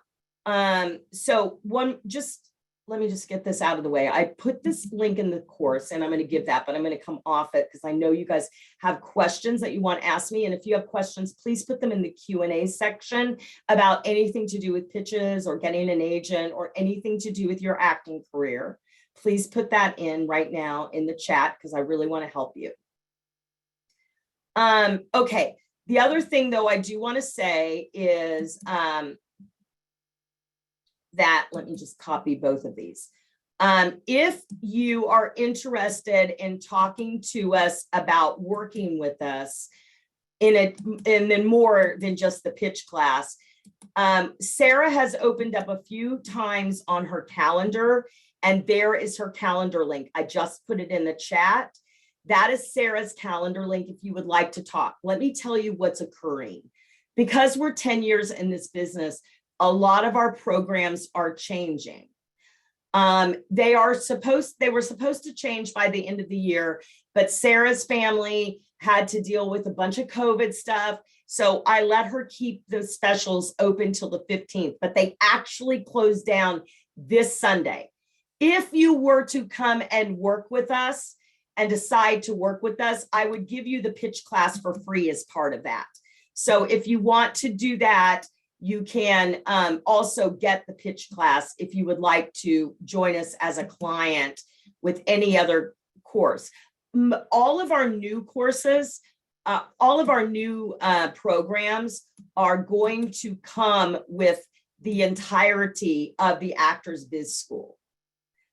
so let me just get this out of the way. I put this link in the course, and I'm going to give that, but I'm going to come off it because I know you guys have questions that you want to ask me. And if you have questions, please put them in the Q&A section about anything to do with pitches or getting an agent or anything to do with your acting career. Please put that in right now in the chat because I really want to help you. Okay, the other thing though I do want to say is that, let me just copy both of these. If you are interested in talking to us about working with us and then more than just the pitch class, Sarah has opened up a few times on her calendar, and there is her calendar link. I just put it in the chat. That is Sarah's calendar link if you would like to talk. Let me tell you what's occurring. Because we're 10 years in this business, a lot of our programs are changing. They were supposed to change by the end of the year, but Sarah's family had to deal with a bunch of COVID stuff. So I let her keep the specials open till the 15th, but they actually closed down this Sunday. If you were to come and work with us and decide to work with us, I would give you the pitch class for free as part of that. So if you want to do that, you can also get the pitch class if you would like to join us as a client with any other course. All of our new courses, all of our new programs are going to come with the entirety of the Actors Biz School.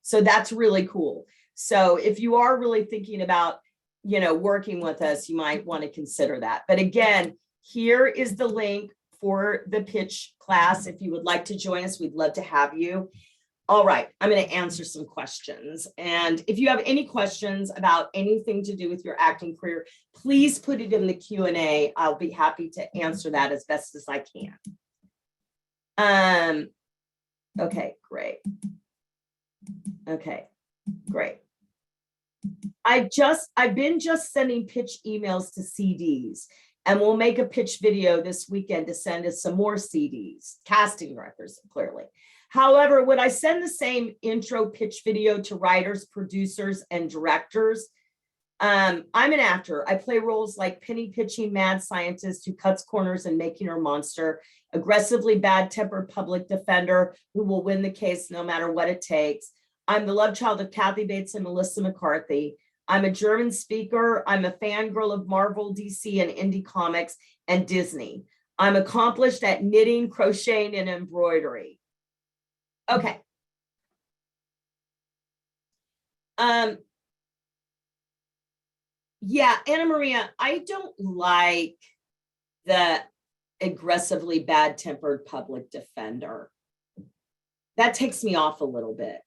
So that's really cool. So if you are really thinking about, working with us, you might want to consider that. But again, here is the link for the pitch class. If you would like to join us, we'd love to have you. All right, I'm going to answer some questions. And if you have any questions about anything to do with your acting career, please put it in the Q&A. I'll be happy to answer that as best as I can. Okay, great. Okay, great. I've been sending pitch emails to CDs, and we'll make a pitch video this weekend to send us some more CDs, casting directors, clearly. However, would I send the same intro pitch video to writers, producers, and directors? I'm an actor. I play roles like penny pitching mad scientist who cuts corners and making her monster, aggressively bad-tempered public defender who will win the case no matter what it takes. I'm the love child of Kathy Bates and Melissa McCarthy. I'm a German speaker. I'm a fangirl of Marvel, DC, and indie comics and Disney. I'm accomplished at knitting, crocheting, and embroidery. Okay. Yeah, Anna Maria, I don't like the aggressively bad-tempered public defender. That takes me off a little bit.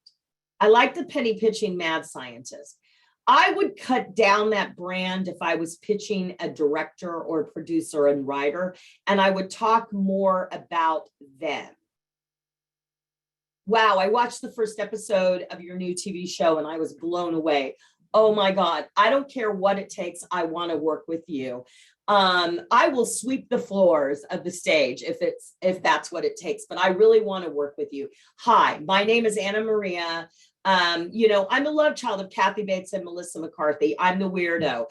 I like the penny pitching mad scientist. I would cut down that brand if I was pitching a director or a producer and writer, and I would talk more about them. Wow, I watched the first episode of your new TV show and I was blown away. Oh my God, I don't care what it takes. I want to work with you. I will sweep the floors of the stage if that's what it takes, but I really want to work with you. Hi, my name is Anna Maria. I'm the love child of Kathy Bates and Melissa McCarthy. I'm the weirdo.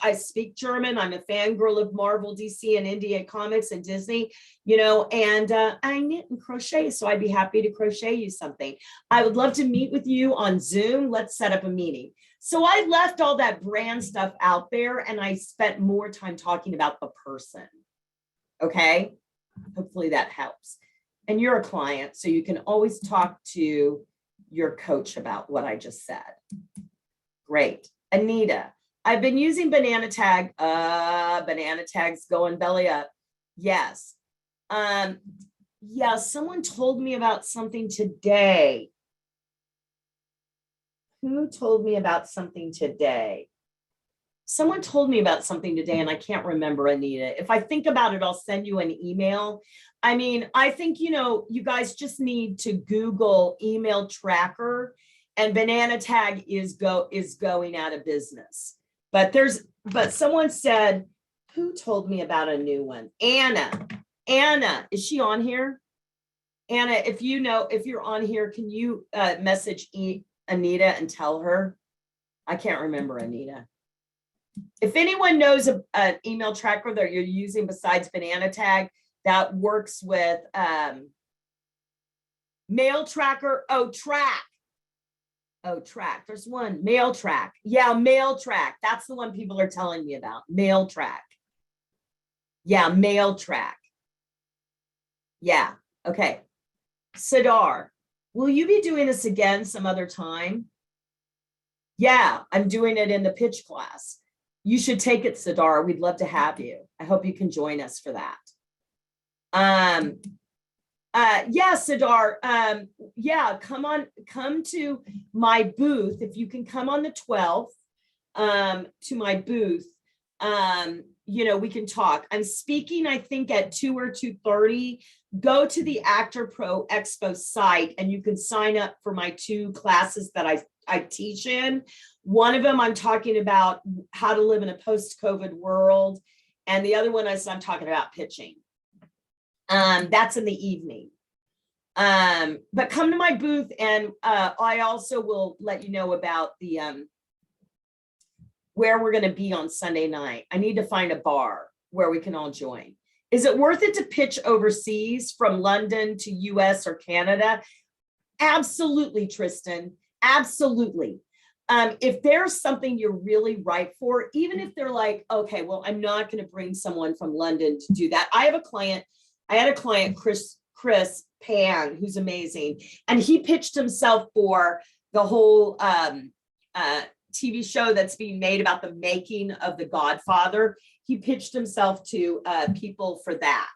I speak German. I'm a fangirl of Marvel, DC, and India comics and Disney, and I knit and crochet. So I'd be happy to crochet you something. I would love to meet with you on Zoom. Let's set up a meeting. So I left all that brand stuff out there and I spent more time talking about the person. Okay. Hopefully that helps. And you're a client, so you can always talk to your coach about what I just said. Great. Anita, I've been using banana tag. Banana tag's going belly up. Yes. Yeah, someone told me about something today. Who told me about something today? Someone told me about something today and I can't remember, Anita. If I think about it, I'll send you an email. I mean, I think, you guys just need to Google email tracker, and banana tag is going out of business. But someone said, who told me about a new one? Anna, is she on here? Anna, if you're on here, can you message Anita and tell her? I can't remember, Anita. If anyone knows an email tracker that you're using besides banana tag that works with mail tracker, track. There's one, mail track. Yeah, mail track. That's the one people are telling me about. Mail track. Yeah, mail track. Yeah, okay. Sidar, Will you be doing this again some other time? Yeah, I'm doing it in the pitch class. You should take it, Sadar. We'd love to have you. I hope you can join us for that. Yeah, Sadar. Yeah, come to my booth. If you can come on the 12th, to my booth, we can talk. I'm speaking, I think at 2 or 2:30. Go to the Actor Pro Expo site and you can sign up for my 2 classes that I teach in. One of them, I'm talking about how to live in a post-COVID world. And the other one is I'm talking about pitching. That's in the evening. But come to my booth and I also will let you know about the where we're going to be on Sunday night. I need to find a bar where we can all join. Is it worth it to pitch overseas from London to US or Canada? Absolutely, Tristan. Absolutely. If there's something you're really right for, even if they're like, okay, well, I'm not going to bring someone from London to do that. I had a client, Chris Pan, who's amazing. And he pitched himself for the whole TV show that's being made about the making of The Godfather. He pitched himself to people for that.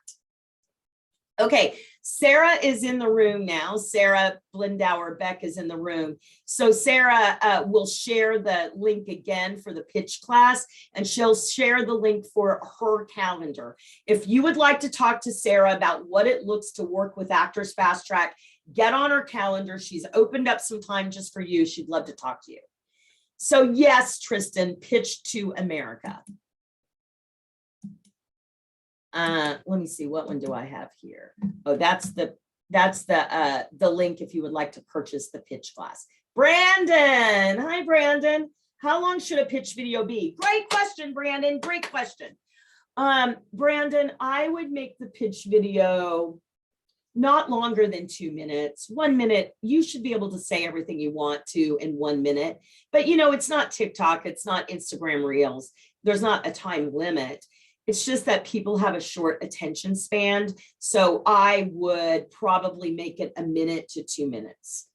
Okay, Sarah is in the room now. Sarah Blindauer Beck is in the room. So Sarah will share the link again for the pitch class, and she'll share the link for her calendar. If you would like to talk to Sarah about what it looks to work with Actors Fast Track, get on her calendar. She's opened up some time just for you. She'd love to talk to you. So yes, Tristan, pitch to America. Let me see, what one do I have here? Oh, that's the link if you would like to purchase the pitch class. Brandon, hi Brandon. How long should a pitch video be? Great question, Brandon, great question. Brandon, I would make the pitch video not longer than 2 minutes. 1 minute, you should be able to say everything you want to in 1 minute. But it's not TikTok, it's not Instagram Reels. There's not a time limit. It's just that people have a short attention span. So I would probably make it 1 minute to 2 minutes.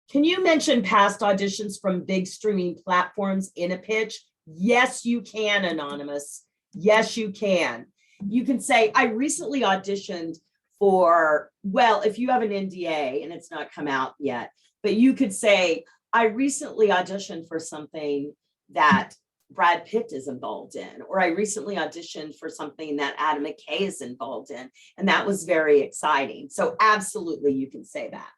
Can you mention past auditions from big streaming platforms in a pitch? Yes, you can, Anonymous. Yes, you can. You can say, I recently auditioned for, well, if you have an NDA and it's not come out yet, but you could say, I recently auditioned for something that Brad Pitt is involved in, or I recently auditioned for something that Adam McKay is involved in, and that was very exciting. So absolutely, you can say that.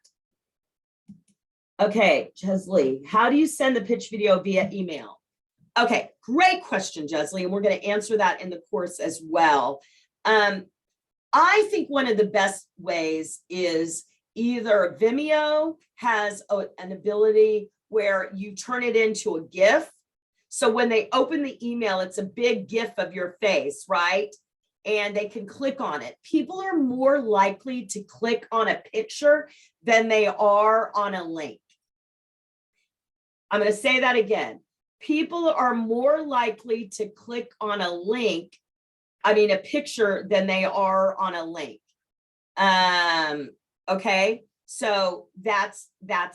Okay, Chesley, how do you send the pitch video via email? Okay, great question, Chesley, and we're going to answer that in the course as well. I think one of the best ways is either Vimeo has an ability where you turn it into a GIF. So when they open the email, it's a big GIF of your face, right? And they can click on it. People are more likely to click on a picture than they are on a link. I'm going to say that again. People are more likely to click on a link, a picture, than they are on a link. Okay, so that's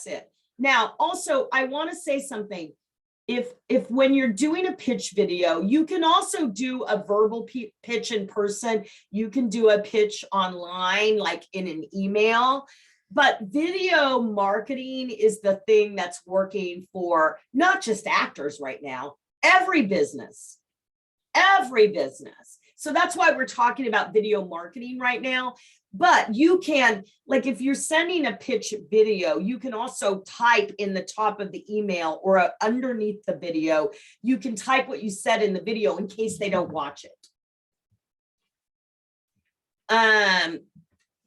it. Now, also, I want to say something. If when you're doing a pitch video, you can also do a verbal pitch in person. You can do a pitch online, like in an email. But video marketing is the thing that's working for not just actors right now, every business. So that's why we're talking about video marketing right now. But you can, like if you're sending a pitch video, you can also type in the top of the email or underneath the video, you can type what you said in the video in case they don't watch it.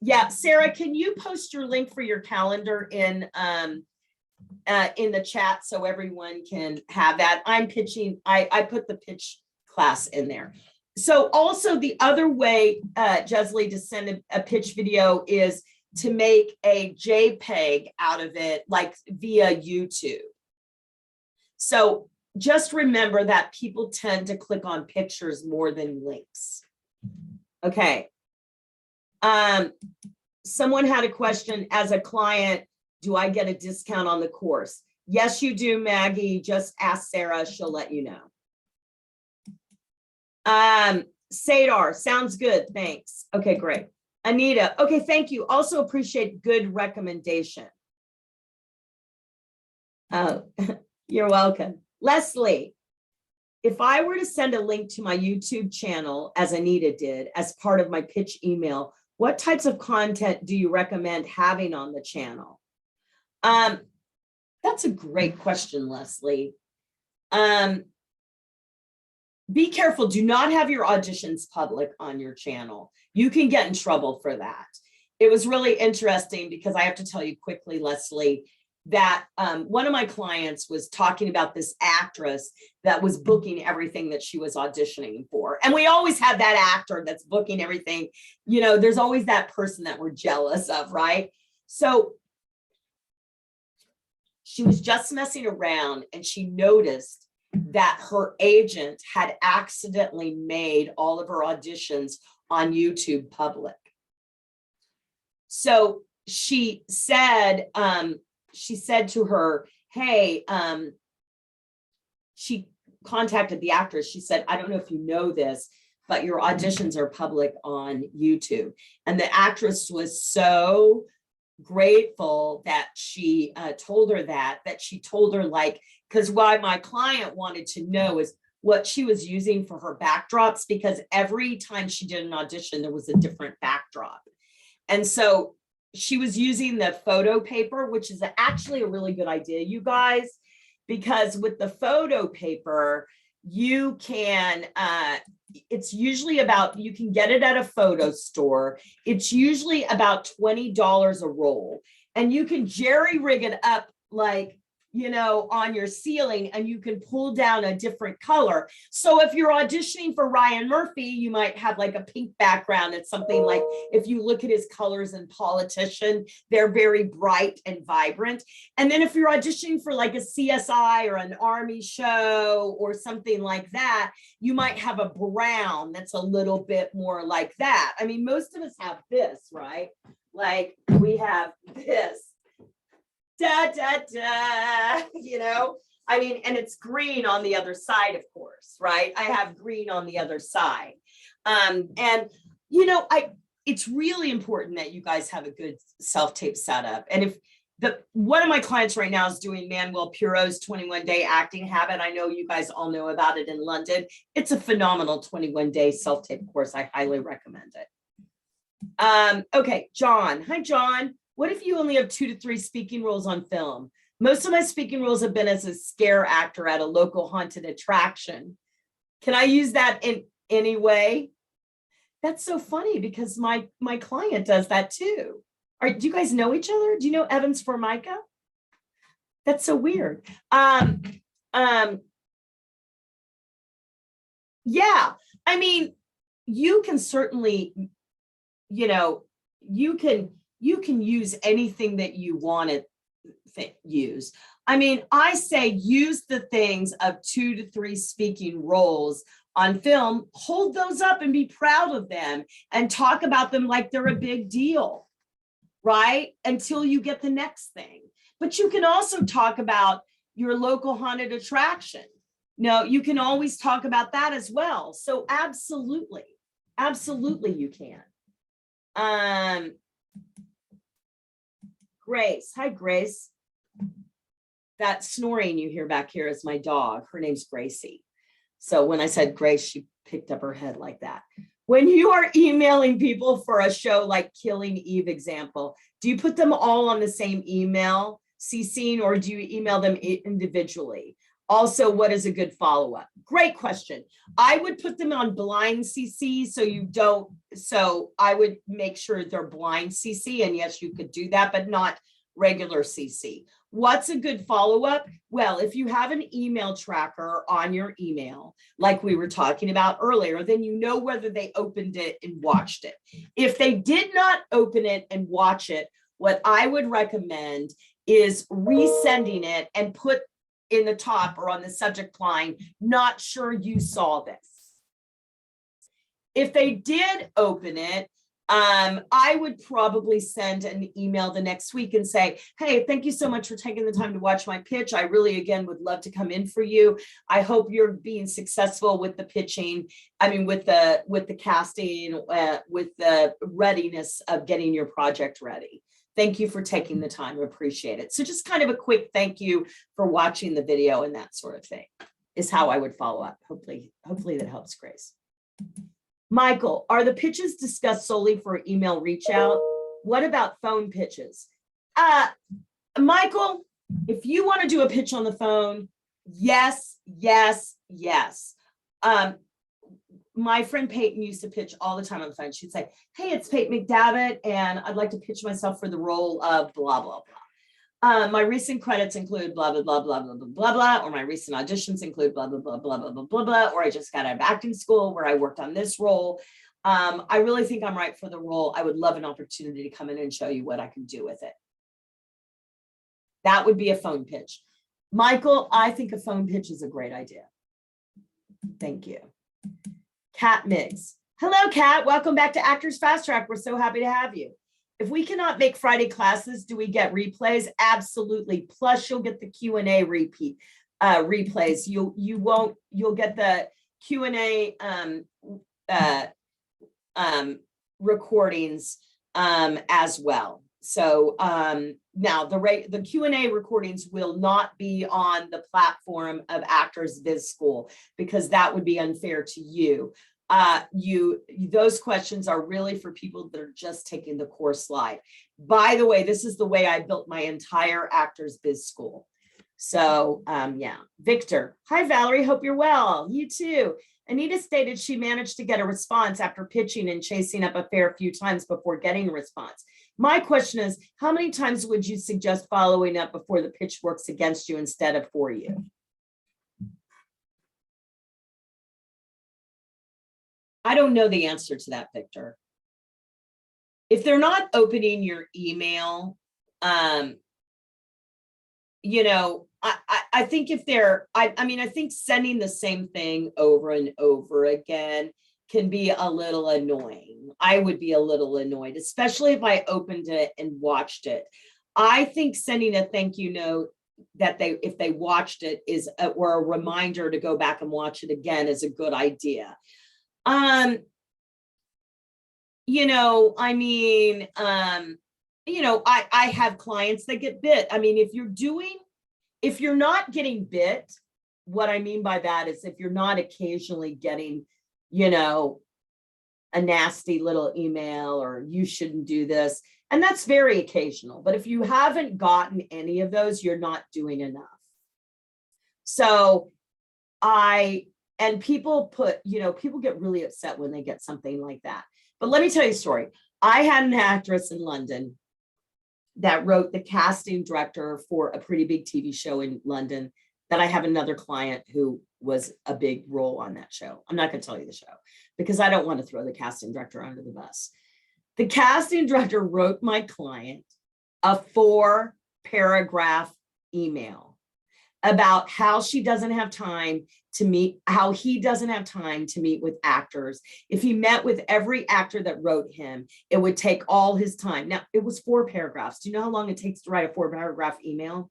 Yeah, Sarah, can you post your link for your calendar in the chat so everyone can have that? I'm pitching, I put the pitch class in there. So also the other way, Jesley, to send a pitch video is to make a JPEG out of it, like via YouTube. So just remember that people tend to click on pictures more than links. Okay. someone had a question, as a client, do I get a discount on the course? Yes, you do, Maggie. Just ask Sarah, she'll let you know. Sadar, sounds good, thanks. Okay, great. Anita, okay, thank you. Also appreciate good recommendation. Oh, you're welcome. Leslie, if I were to send a link to my YouTube channel, as Anita did, as part of my pitch email, what types of content do you recommend having on the channel? That's a great question, Leslie. Be careful, do not have your auditions public on your channel. You can get in trouble for that. It was really interesting because I have to tell you quickly, Leslie, that one of my clients was talking about this actress that was booking everything that she was auditioning for. And we always have that actor that's booking everything. You know, there's always that person that we're jealous of, right? So she was just messing around and she noticed that her agent had accidentally made all of her auditions on YouTube public. So she said to her, hey, she contacted the actress. She said, I don't know if you know this, but your auditions are public on YouTube. And the actress was so grateful that she told her that she told her, like, because why my client wanted to know is what she was using for her backdrops, because every time she did an audition, there was a different backdrop. And so she was using the photo paper, which is actually a really good idea, you guys, because with the photo paper, you can, it's usually about, you can get it at a photo store. It's usually about $20 a roll. And you can jerry rig it up like, you know, on your ceiling, and you can pull down a different color. So if you're auditioning for Ryan Murphy, you might have like a pink background. It's something like, if you look at his colors in Politician, they're very bright and vibrant. And then if you're auditioning for like a CSI or an Army show or something like that, you might have a brown that's a little bit more like that. I mean, most of us have this, right? Like we have this. Da, da, da, you know, I mean, and it's green on the other side, of course, right? I have green on the other side. And, you know, it's really important that you guys have a good self-tape setup. And if one of my clients right now is doing Manuel Piro's 21-day acting habit. I know you guys all know about it in London. It's a phenomenal 21-day self-tape course. I highly recommend it. Okay, John. Hi, John. What if you only have 2 to 3 speaking roles on film? Most of my speaking roles have been as a scare actor at a local haunted attraction. Can I use that in any way? That's so funny because my client does that too. Do you guys know each other? Do you know Evans Formica? That's so weird. Yeah, I mean, you can certainly, you know, you can use anything that you want to use. I mean, I say use the things of 2 to 3 speaking roles on film, hold those up and be proud of them and talk about them like they're a big deal, right? Until you get the next thing. But you can also talk about your local haunted attraction. No, you can always talk about that as well. So absolutely you can. Grace, hi Grace. That snoring you hear back here is my dog. Her name's Gracie. So when I said Grace, she picked up her head like that. When you are emailing people for a show like Killing Eve example, do you put them all on the same email CCing, or do you email them individually? Also, what is a good follow-up? Great question. I would put them on blind CC so I would make sure they're blind CC, and yes, you could do that, but not regular CC. What's a good follow-up? Well, if you have an email tracker on your email, like we were talking about earlier, then you know whether they opened it and watched it. If they did not open it and watch it, what I would recommend is resending it and put in the top or on the subject line, not sure you saw this. If they did open it, I would probably send an email the next week and say, hey, thank you so much for taking the time to watch my pitch. I really, again, would love to come in for you. I hope you're being successful with the pitching. I mean, with the casting, with the readiness of getting your project ready. Thank you for taking the time. Appreciate it. So just kind of a quick thank you for watching the video and that sort of thing is how I would follow up. Hopefully that helps, Grace. Michael, are the pitches discussed solely for email reach out? What about phone pitches? Michael, if you want to do a pitch on the phone, yes. My friend Peyton used to pitch all the time on the phone. She'd say, hey, it's Peyton McDavitt, and I'd like to pitch myself for the role of blah, blah, blah. My recent credits include blah, blah, blah, blah, blah, blah, blah, blah, or my recent auditions include blah, blah, blah, blah, blah, blah, blah, blah, or I just got out of acting school where I worked on this role. I really think I'm right for the role. I would love an opportunity to come in and show you what I can do with it. That would be a phone pitch. Michael, I think a phone pitch is a great idea. Thank you. Kat Miggs. Hello, Kat. Welcome back to Actors Fast Track. We're so happy to have you. If we cannot make Friday classes, do we get replays? Absolutely. Plus, you'll get the Q&A replays. You'll get the Q&A recordings as well. So now the Q&A recordings will not be on the platform of Actors Biz School because that would be unfair to you. Those questions are really for people that are just taking the course live. By the way, this is the way I built my entire Actors Biz School. So yeah, Victor. Hi, Valerie. Hope you're well. You too. Anita stated she managed to get a response after pitching and chasing up a fair few times before getting a response. My question is, how many times would you suggest following up before the pitch works against you instead of for you? I don't know the answer to that, Victor. If they're not opening your email, you know, I think if they're, I mean, I think sending the same thing over and over again can be a little annoying. I would be a little annoyed, especially if I opened it and watched it. I think sending a thank you note that if they watched it or a reminder to go back and watch it again is a good idea. You know, I mean, you know, I have clients that get bit. I mean, if you're not getting bit, what I mean by that is if you're not occasionally getting, you know, a nasty little email or you shouldn't do this, and that's very occasional. But if you haven't gotten any of those, you're not doing enough. So and people people get really upset when they get something like that. But let me tell you a story. I had an actress in London that wrote the casting director for a pretty big TV show in London that I have another client who was a big role on that show. I'm not going to tell you the show because I don't want to throw the casting director under the bus. The casting director wrote my client a 4-paragraph email about how he doesn't have time to meet with actors. If he met with every actor that wrote him, it would take all his time. Now, it was 4 paragraphs. Do you know how long it takes to write a 4-paragraph email?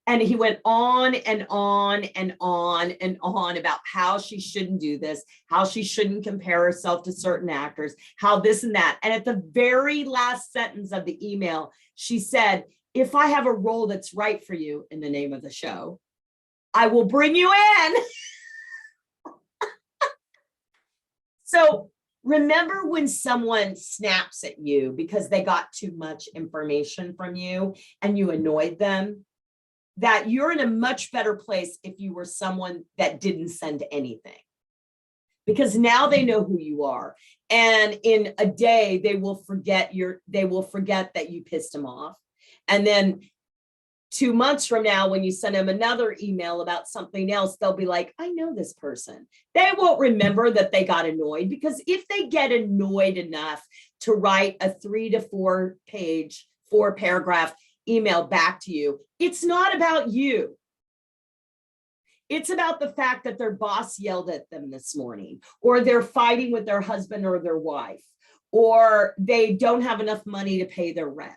And he went on and on and on and on about how she shouldn't do this, how she shouldn't compare herself to certain actors, how this and that. And at the very last sentence of the email, she said, if I have a role that's right for you in the name of the show, I will bring you in. So remember when someone snaps at you because they got too much information from you and you annoyed them? That you're in a much better place if you were someone that didn't send anything. Because now they know who you are. And in a day, they will forget that you pissed them off. And then 2 months from now, when you send them another email about something else, they'll be like, I know this person. They won't remember that they got annoyed, because if they get annoyed enough to write a 3 to 4 page, 4-paragraph email back to you, it's not about you. It's about the fact that their boss yelled at them this morning, or they're fighting with their husband or their wife, or they don't have enough money to pay their rent.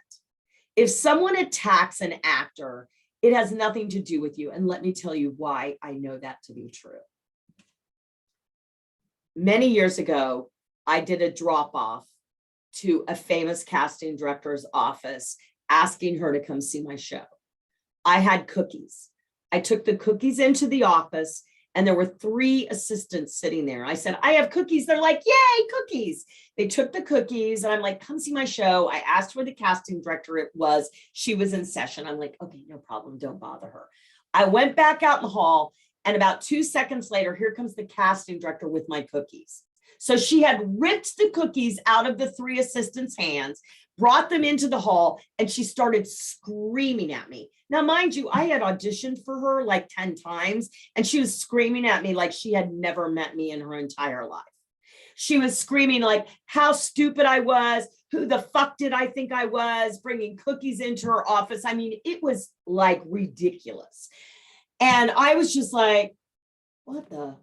If someone attacks an actor, it has nothing to do with you. And let me tell you why I know that to be true. Many years ago, I did a drop off to a famous casting director's office asking her to come see my show. I had cookies. I took the cookies into the office and there were 3 assistants sitting there. I said, I have cookies. They're like, yay, cookies. They took the cookies and I'm like, come see my show. I asked where the casting director it was. She was in session. I'm like, okay, no problem. Don't bother her. I went back out in the hall and about 2 seconds later, here comes the casting director with my cookies. So she had ripped the cookies out of the 3 assistants' hands, brought them into the hall, and she started screaming at me. Now, mind you, I had auditioned for her like 10 times, and she was screaming at me like she had never met me in her entire life. She was screaming like how stupid I was, who the fuck did I think I was, bringing cookies into her office. I mean, it was like ridiculous. And I was just like, what the,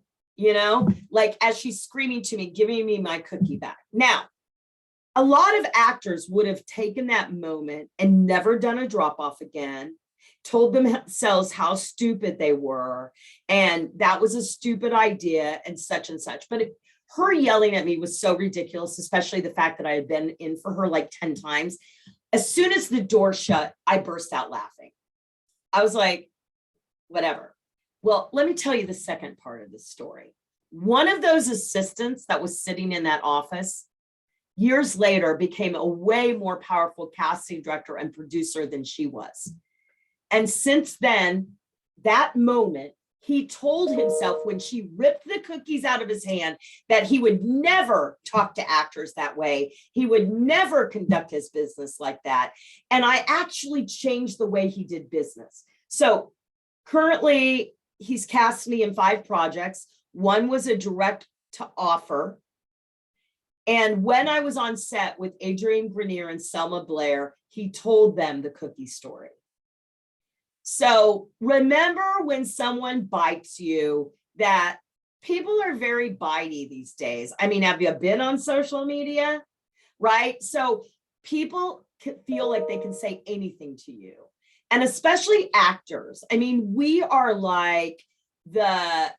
like as she's screaming to me, giving me my cookie back. Now, a lot of actors would have taken that moment and never done a drop off again, told themselves how stupid they were, and that was a stupid idea and such. But her yelling at me was so ridiculous, especially the fact that I had been in for her like 10 times. As soon as the door shut, I burst out laughing. I was like, whatever. Well, let me tell you the second part of the story. One of those assistants that was sitting in that office years later became a way more powerful casting director and producer than she was. And since then, that moment, he told himself when she ripped the cookies out of his hand that he would never talk to actors that way. He would never conduct his business like that. And I actually changed the way he did business. So currently, he's cast me in 5 projects. One was a direct to offer. And when I was on set with Adrian Grenier and Selma Blair, he told them the cookie story. So remember when someone bites you, that people are very bitey these days. I mean, have you been on social media? Right? So people feel like they can say anything to you. And especially actors. I mean, we are like the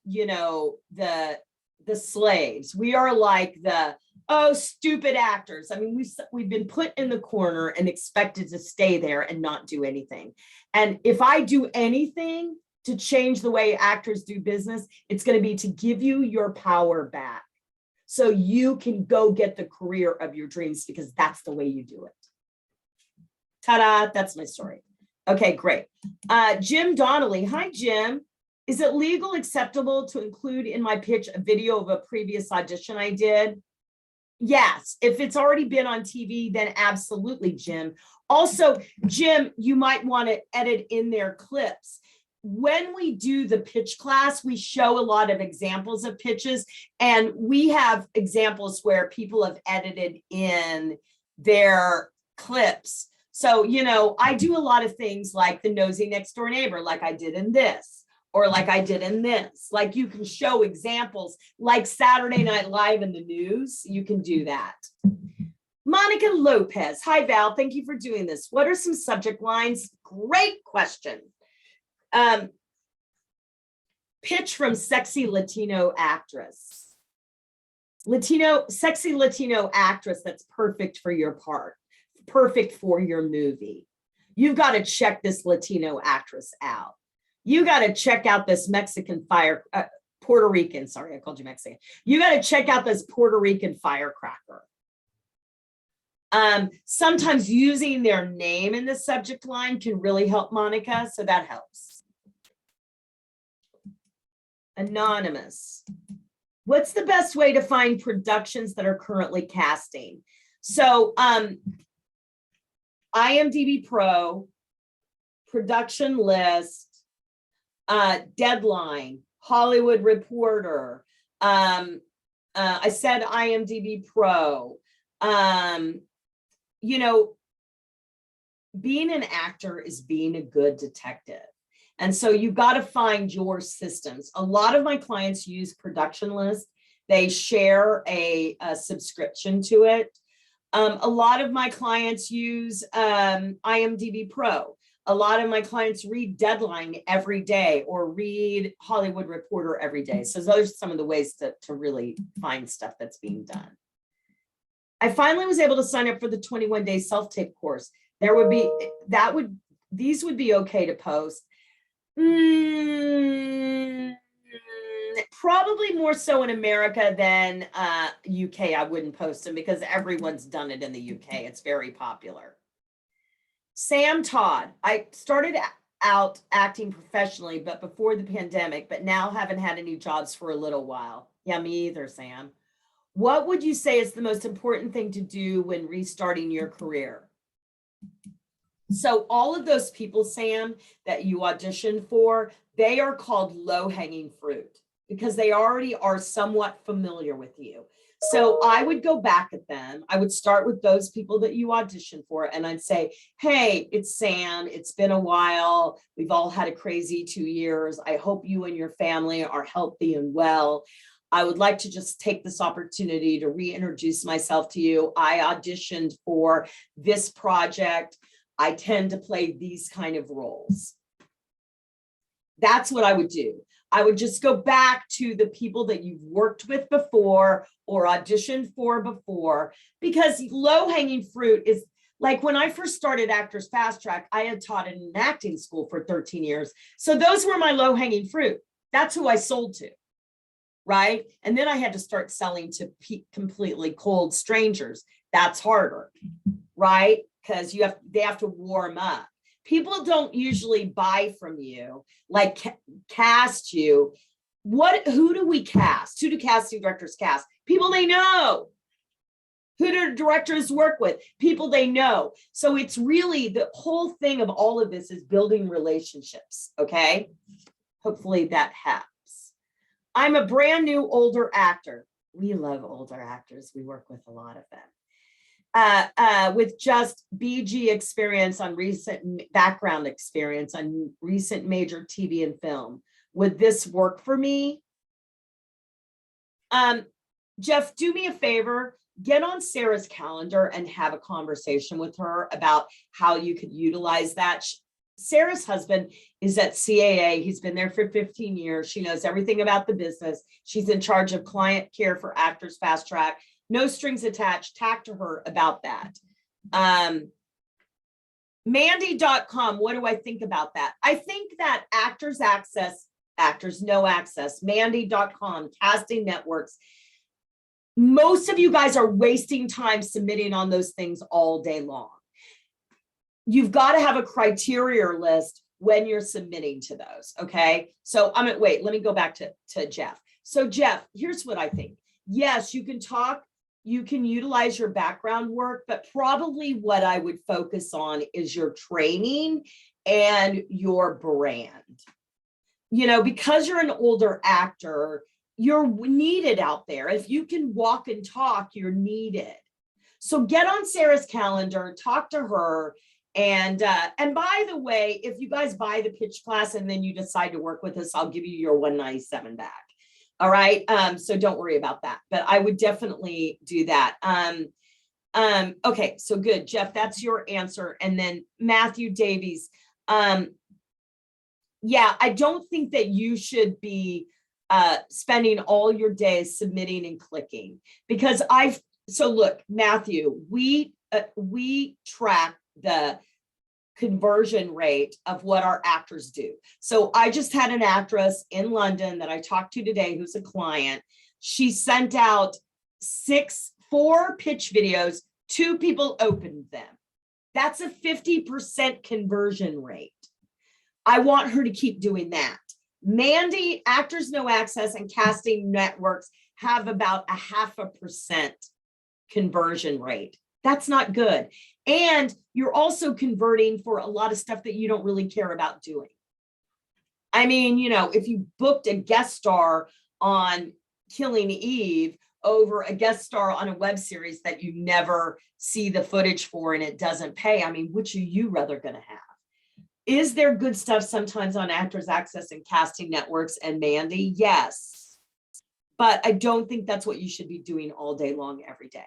slaves. We are like the, oh, stupid actors. I mean, we've been put in the corner and expected to stay there and not do anything. And if I do anything to change the way actors do business, it's going to be to give you your power back so you can go get the career of your dreams, because that's the way you do it. Ta-da, that's my story. Okay, great. Jim Donnelly. Hi, Jim. Is it legal acceptable to include in my pitch a video of a previous audition I did? Yes. If it's already been on TV, then absolutely, Jim. Also, Jim, you might want to edit in their clips. When we do the pitch class, we show a lot of examples of pitches, and we have examples where people have edited in their clips. So, I do a lot of things like the nosy next door neighbor, like I did in this, or like I did in this. Like you can show examples like Saturday Night Live in the news. You can do that. Monica Lopez. Hi, Val. Thank you for doing this. What are some subject lines? Great question. Pitch from sexy Latino actress. Sexy Latino actress that's perfect for your part. Perfect for your movie. You've got to check this Latino actress out. You got to check out this Puerto Rican, sorry, I called you Mexican. You got to check out this Puerto Rican firecracker. Sometimes using their name in the subject line can really help, Monica, so that helps. Anonymous. What's the best way to find productions that are currently casting? So, IMDb Pro, production list, Deadline, Hollywood Reporter. I said IMDb Pro. Being an actor is being a good detective. And so you got to find your systems. A lot of my clients use Production List. They share a subscription to it. A lot of my clients use IMDb Pro. A lot of my clients read Deadline every day or read Hollywood Reporter every day. So those are some of the ways to really find stuff that's being done. I finally was able to sign up for the 21-day self-tape course. These would be okay to post. Probably more so in America than UK. I wouldn't post them because everyone's done it in the UK. It's very popular. Sam Todd, I started out acting professionally, but before the pandemic, but now haven't had any jobs for a little while. Yeah, me either, Sam. What would you say is the most important thing to do when restarting your career? So all of those people, Sam, that you auditioned for, they are called low-hanging fruit because they already are somewhat familiar with you. So I would go back at them. I would start with those people that you auditioned for, and I'd say, hey, it's Sam. It's been a while. We've all had a crazy 2 years. I hope you and your family are healthy and well. I would like to just take this opportunity to reintroduce myself to you. I auditioned for this project. I tend to play these kind of roles. That's what I would do. I would just go back to the people that you've worked with before or auditioned for before, because low-hanging fruit is like when I first started Actors Fast Track, I had taught in an acting school for 13 years. So those were my low-hanging fruit. That's who I sold to, right? And then I had to start selling to completely cold strangers. That's harder, right? Because they have to warm up. People don't usually buy from you, like cast you. Who do we cast? Who do casting directors cast? People they know. Who do directors work with? People they know. So it's really the whole thing of all of this is building relationships, okay? Hopefully that helps. I'm a brand new older actor. We love older actors. We work with a lot of them. With just BG experience on recent background experience on recent major TV and film. Would this work for me? Jeff, do me a favor, get on Sarah's calendar and have a conversation with her about how you could utilize that. Sarah's husband is at CAA. He's been there for 15 years. She knows everything about the business. She's in charge of client care for Actors Fast Track. No strings attached. Talk to her about that. Mandy.com, what do I think about that? I think that Actors Access, Actors No Access, Mandy.com, casting networks, most of you guys are wasting time submitting on those things all day long. You've got to have a criteria list when you're submitting to those, okay? So wait, let me go back to Jeff. So Jeff, here's what I think. Yes, you can talk, you can utilize your background work, but probably what I would focus on is your training and your brand. You know, because you're an older actor, you're needed out there. If you can walk and talk, you're needed. So get on Sarah's calendar, talk to her. And by the way, if you guys buy the pitch class and then you decide to work with us, I'll give you your $197 back. All right. So don't worry about that, but I would definitely do that. Okay. So good, Jeff, that's your answer. And then Matthew Davies. Yeah, I don't think that you should be spending all your days submitting and clicking, because so look, Matthew, we track the conversion rate of what our actors do. So I just had an actress in London that I talked to today who's a client. She sent out 4 pitch videos, 2 people opened them. That's a 50% conversion rate. I want her to keep doing that. Mandy, Actors No Access and casting networks have about a 0.5% conversion rate. That's not good. And you're also converting for a lot of stuff that you don't really care about doing. I mean, you know, if you booked a guest star on Killing Eve over a guest star on a web series that you never see the footage for and it doesn't pay, I mean, which are you rather going to have? Is there good stuff sometimes on Actors Access and casting networks and Mandy? Yes. But I don't think that's what you should be doing all day long, every day.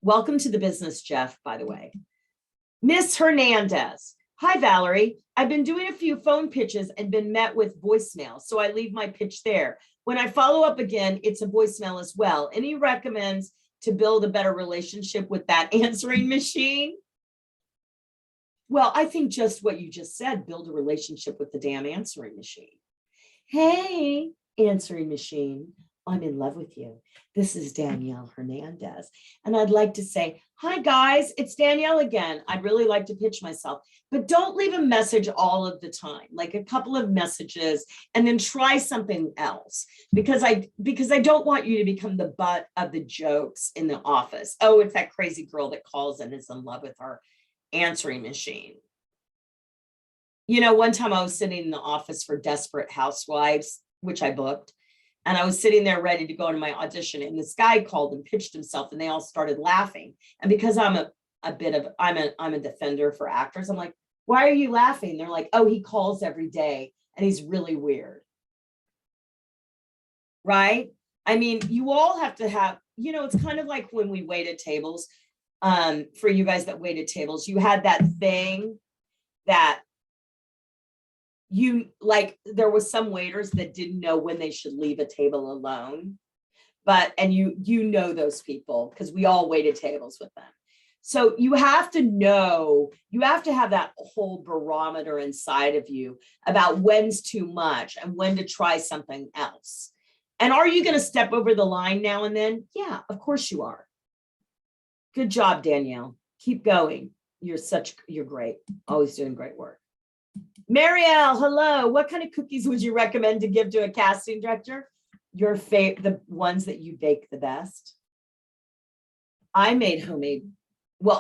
Welcome to the business, Jeff, by the way. Miss Hernandez. Hi, Valerie. I've been doing a few phone pitches and been met with voicemail, so I leave my pitch there. When I follow up again, it's a voicemail as well. Any recommends to build a better relationship with that answering machine? Well, I think just what you just said, build a relationship with the damn answering machine. Hey, answering machine, I'm in love with you. This is Danielle Hernandez. And I'd like to say, hi guys, it's Danielle again. I'd really like to pitch myself, but don't leave a message all of the time, like a couple of messages, and then try something else because I don't want you to become the butt of the jokes in the office. Oh, it's that crazy girl that calls and is in love with her answering machine. You know, one time I was sitting in the office for Desperate Housewives, which I booked, and I was sitting there ready to go into my audition, and this guy called and pitched himself, and they all started laughing. And because I'm a defender for actors, I'm like, why are you laughing? They're like, oh, he calls every day and he's really weird. Right? I mean, you all have to have, you know, it's kind of like when we waited tables. For you guys that waited tables, you had that thing that you like, there was some waiters that didn't know when they should leave a table alone, and you know those people because we all waited tables with them. So you have to know, you have to have that whole barometer inside of you about when's too much and when to try something else. And are you going to step over the line now and then? Yeah, of course you are. Good job, Danielle. Keep going. You're great. Always doing great work. Marielle, hello. What kind of cookies would you recommend to give to a casting director? The ones that you bake the best. I made homemade. Well,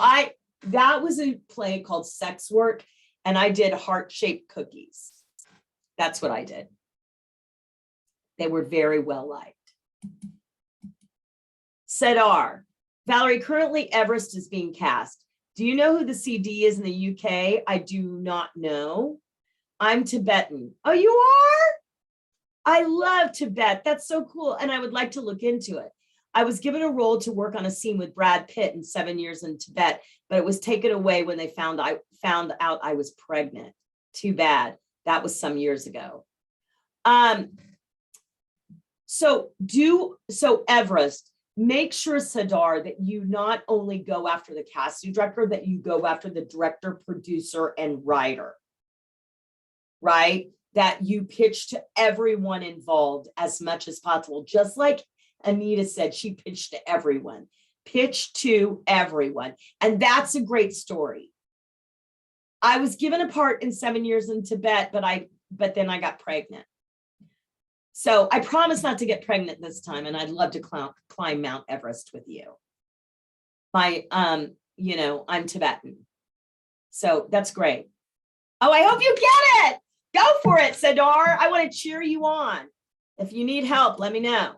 that was a play called Sex Work, and I did heart-shaped cookies. That's what I did. They were very well liked. Sedar. Valerie, currently Everest is being cast. Do you know who the CD is in the UK? I do not know. I'm Tibetan. Oh, you are? I love Tibet. That's so cool. And I would like to look into it. I was given a role to work on a scene with Brad Pitt in 7 Years in Tibet, but it was taken away when they found out I was pregnant. Too bad. That was some years ago. So Everest, make sure, Sadar, that you not only go after the casting director, that you go after the director, producer, and writer, right? That you pitch to everyone involved as much as possible. Just like Anita said, she pitched to everyone. Pitch to everyone. And that's a great story. I was given a part in 7 Years in Tibet, but then I got pregnant. So I promise not to get pregnant this time, and I'd love to climb Mount Everest with you. I'm Tibetan. So that's great. Oh, I hope you get it. Go for it, Sadar. I want to cheer you on. If you need help, let me know.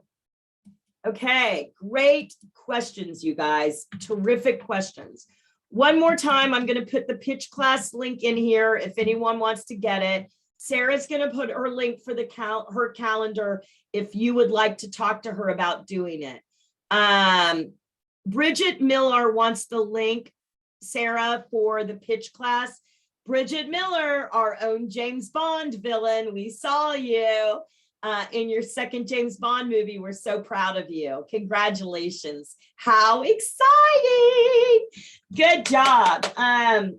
Okay, great questions, you guys. Terrific questions. One more time, I'm going to put the pitch class link in here if anyone wants to get it. Sarah's going to put her link for her calendar if you would like to talk to her about doing it. Bridget Miller wants the link, Sarah, for the pitch class. Bridget Miller, our own James Bond villain, we saw you in your second James Bond movie. We're so proud of you. Congratulations. How exciting. Good job. I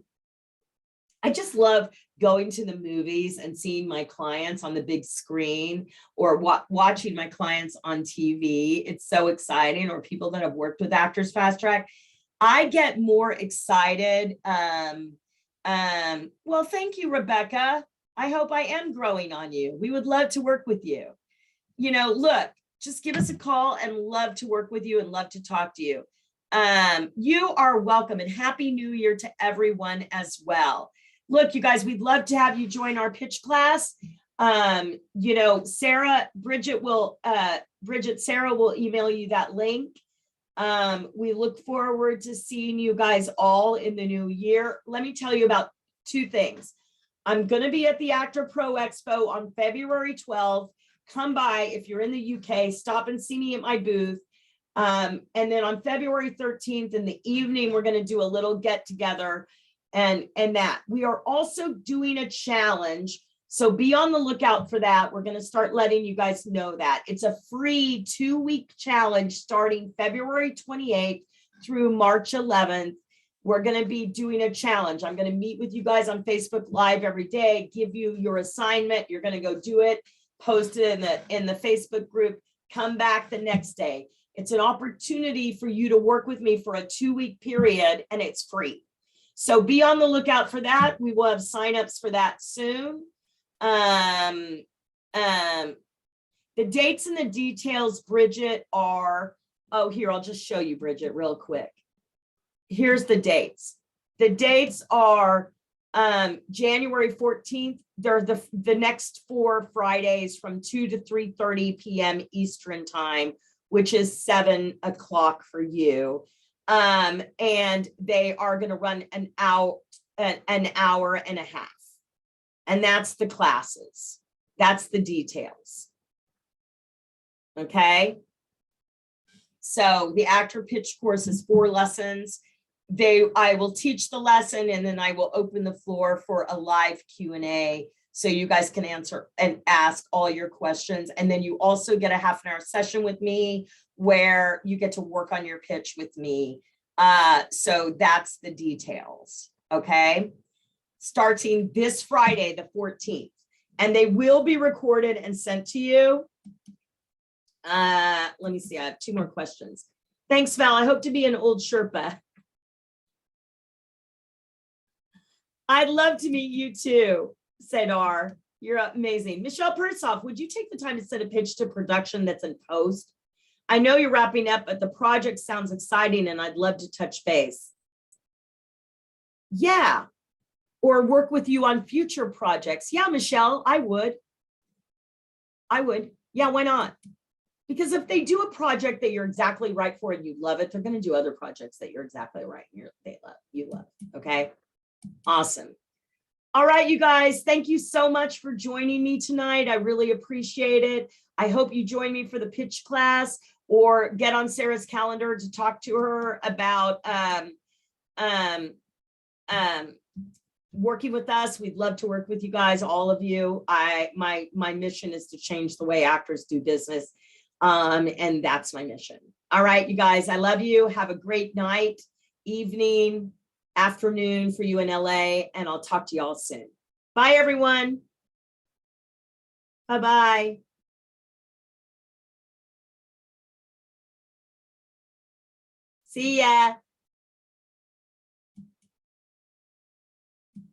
just love going to the movies and seeing my clients on the big screen or watching my clients on TV. It's so exciting. Or people that have worked with Actors Fast Track. I get more excited. Well, thank you, Rebecca. I hope I am growing on you. We would love to work with you. You know, look, just give us a call and love to work with you and love to talk to you. You are welcome, and Happy New Year to everyone as well. Look, you guys, we'd love to have you join our pitch class. Sarah will email you that link. We look forward to seeing you guys all in the new year. Let me tell you about two things. I'm going to be at the Actor Pro Expo on February 12th. Come by if you're in the UK, stop and see me at my booth. And then on February 13th in the evening, we're going to do a little get together and that. We are also doing a challenge. So be on the lookout for that. We're going to start letting you guys know that. It's a free 2-week challenge starting February 28th through March 11th. We're going to be doing a challenge. I'm going to meet with you guys on Facebook Live every day, give you your assignment. You're going to go do it, post it in the Facebook group, come back the next day. It's an opportunity for you to work with me for a 2-week period, and it's free. So be on the lookout for that. We will have signups for that soon. The dates and the details, Bridget, are, oh, here, I'll just show you, Bridget, real quick. Here's the dates. The dates are January 14th. They're the next 4 Fridays from 2 to 3:30 p.m. Eastern time, which is 7 o'clock for you. And they are going to run an hour and a half. And that's the classes. That's the details. Okay. So the actor pitch course is 4 lessons. I will teach the lesson, and then I will open the floor for a live Q&A so you guys can answer and ask all your questions. And then you also get a half-an-hour session with me where you get to work on your pitch with me. So that's the details. Okay. Starting this Friday, the 14th, and they will be recorded and sent to you. Let me see. I have 2 more questions. Thanks, Val. I hope to be an old Sherpa. I'd love to meet you too, Sedar. You're amazing. Michelle Persoff, would you take the time to send a pitch to production that's in post? I know you're wrapping up, but the project sounds exciting and I'd love to touch base. Yeah. Or work with you on future projects. Yeah, Michelle, I would. Yeah, why not? Because if they do a project that you're exactly right for and you love it, they're going to do other projects that you're exactly right and you love. Okay. Awesome. All right, you guys, thank you so much for joining me tonight. I really appreciate it. I hope you join me for the pitch class or get on Sarah's calendar to talk to her about working with us. We'd love to work with you guys, all of you. My mission is to change the way actors do business. And that's my mission. All right, you guys, I love you. Have a great night, evening, afternoon for you in LA, and I'll talk to you all soon. Bye, everyone. Bye-bye. See ya.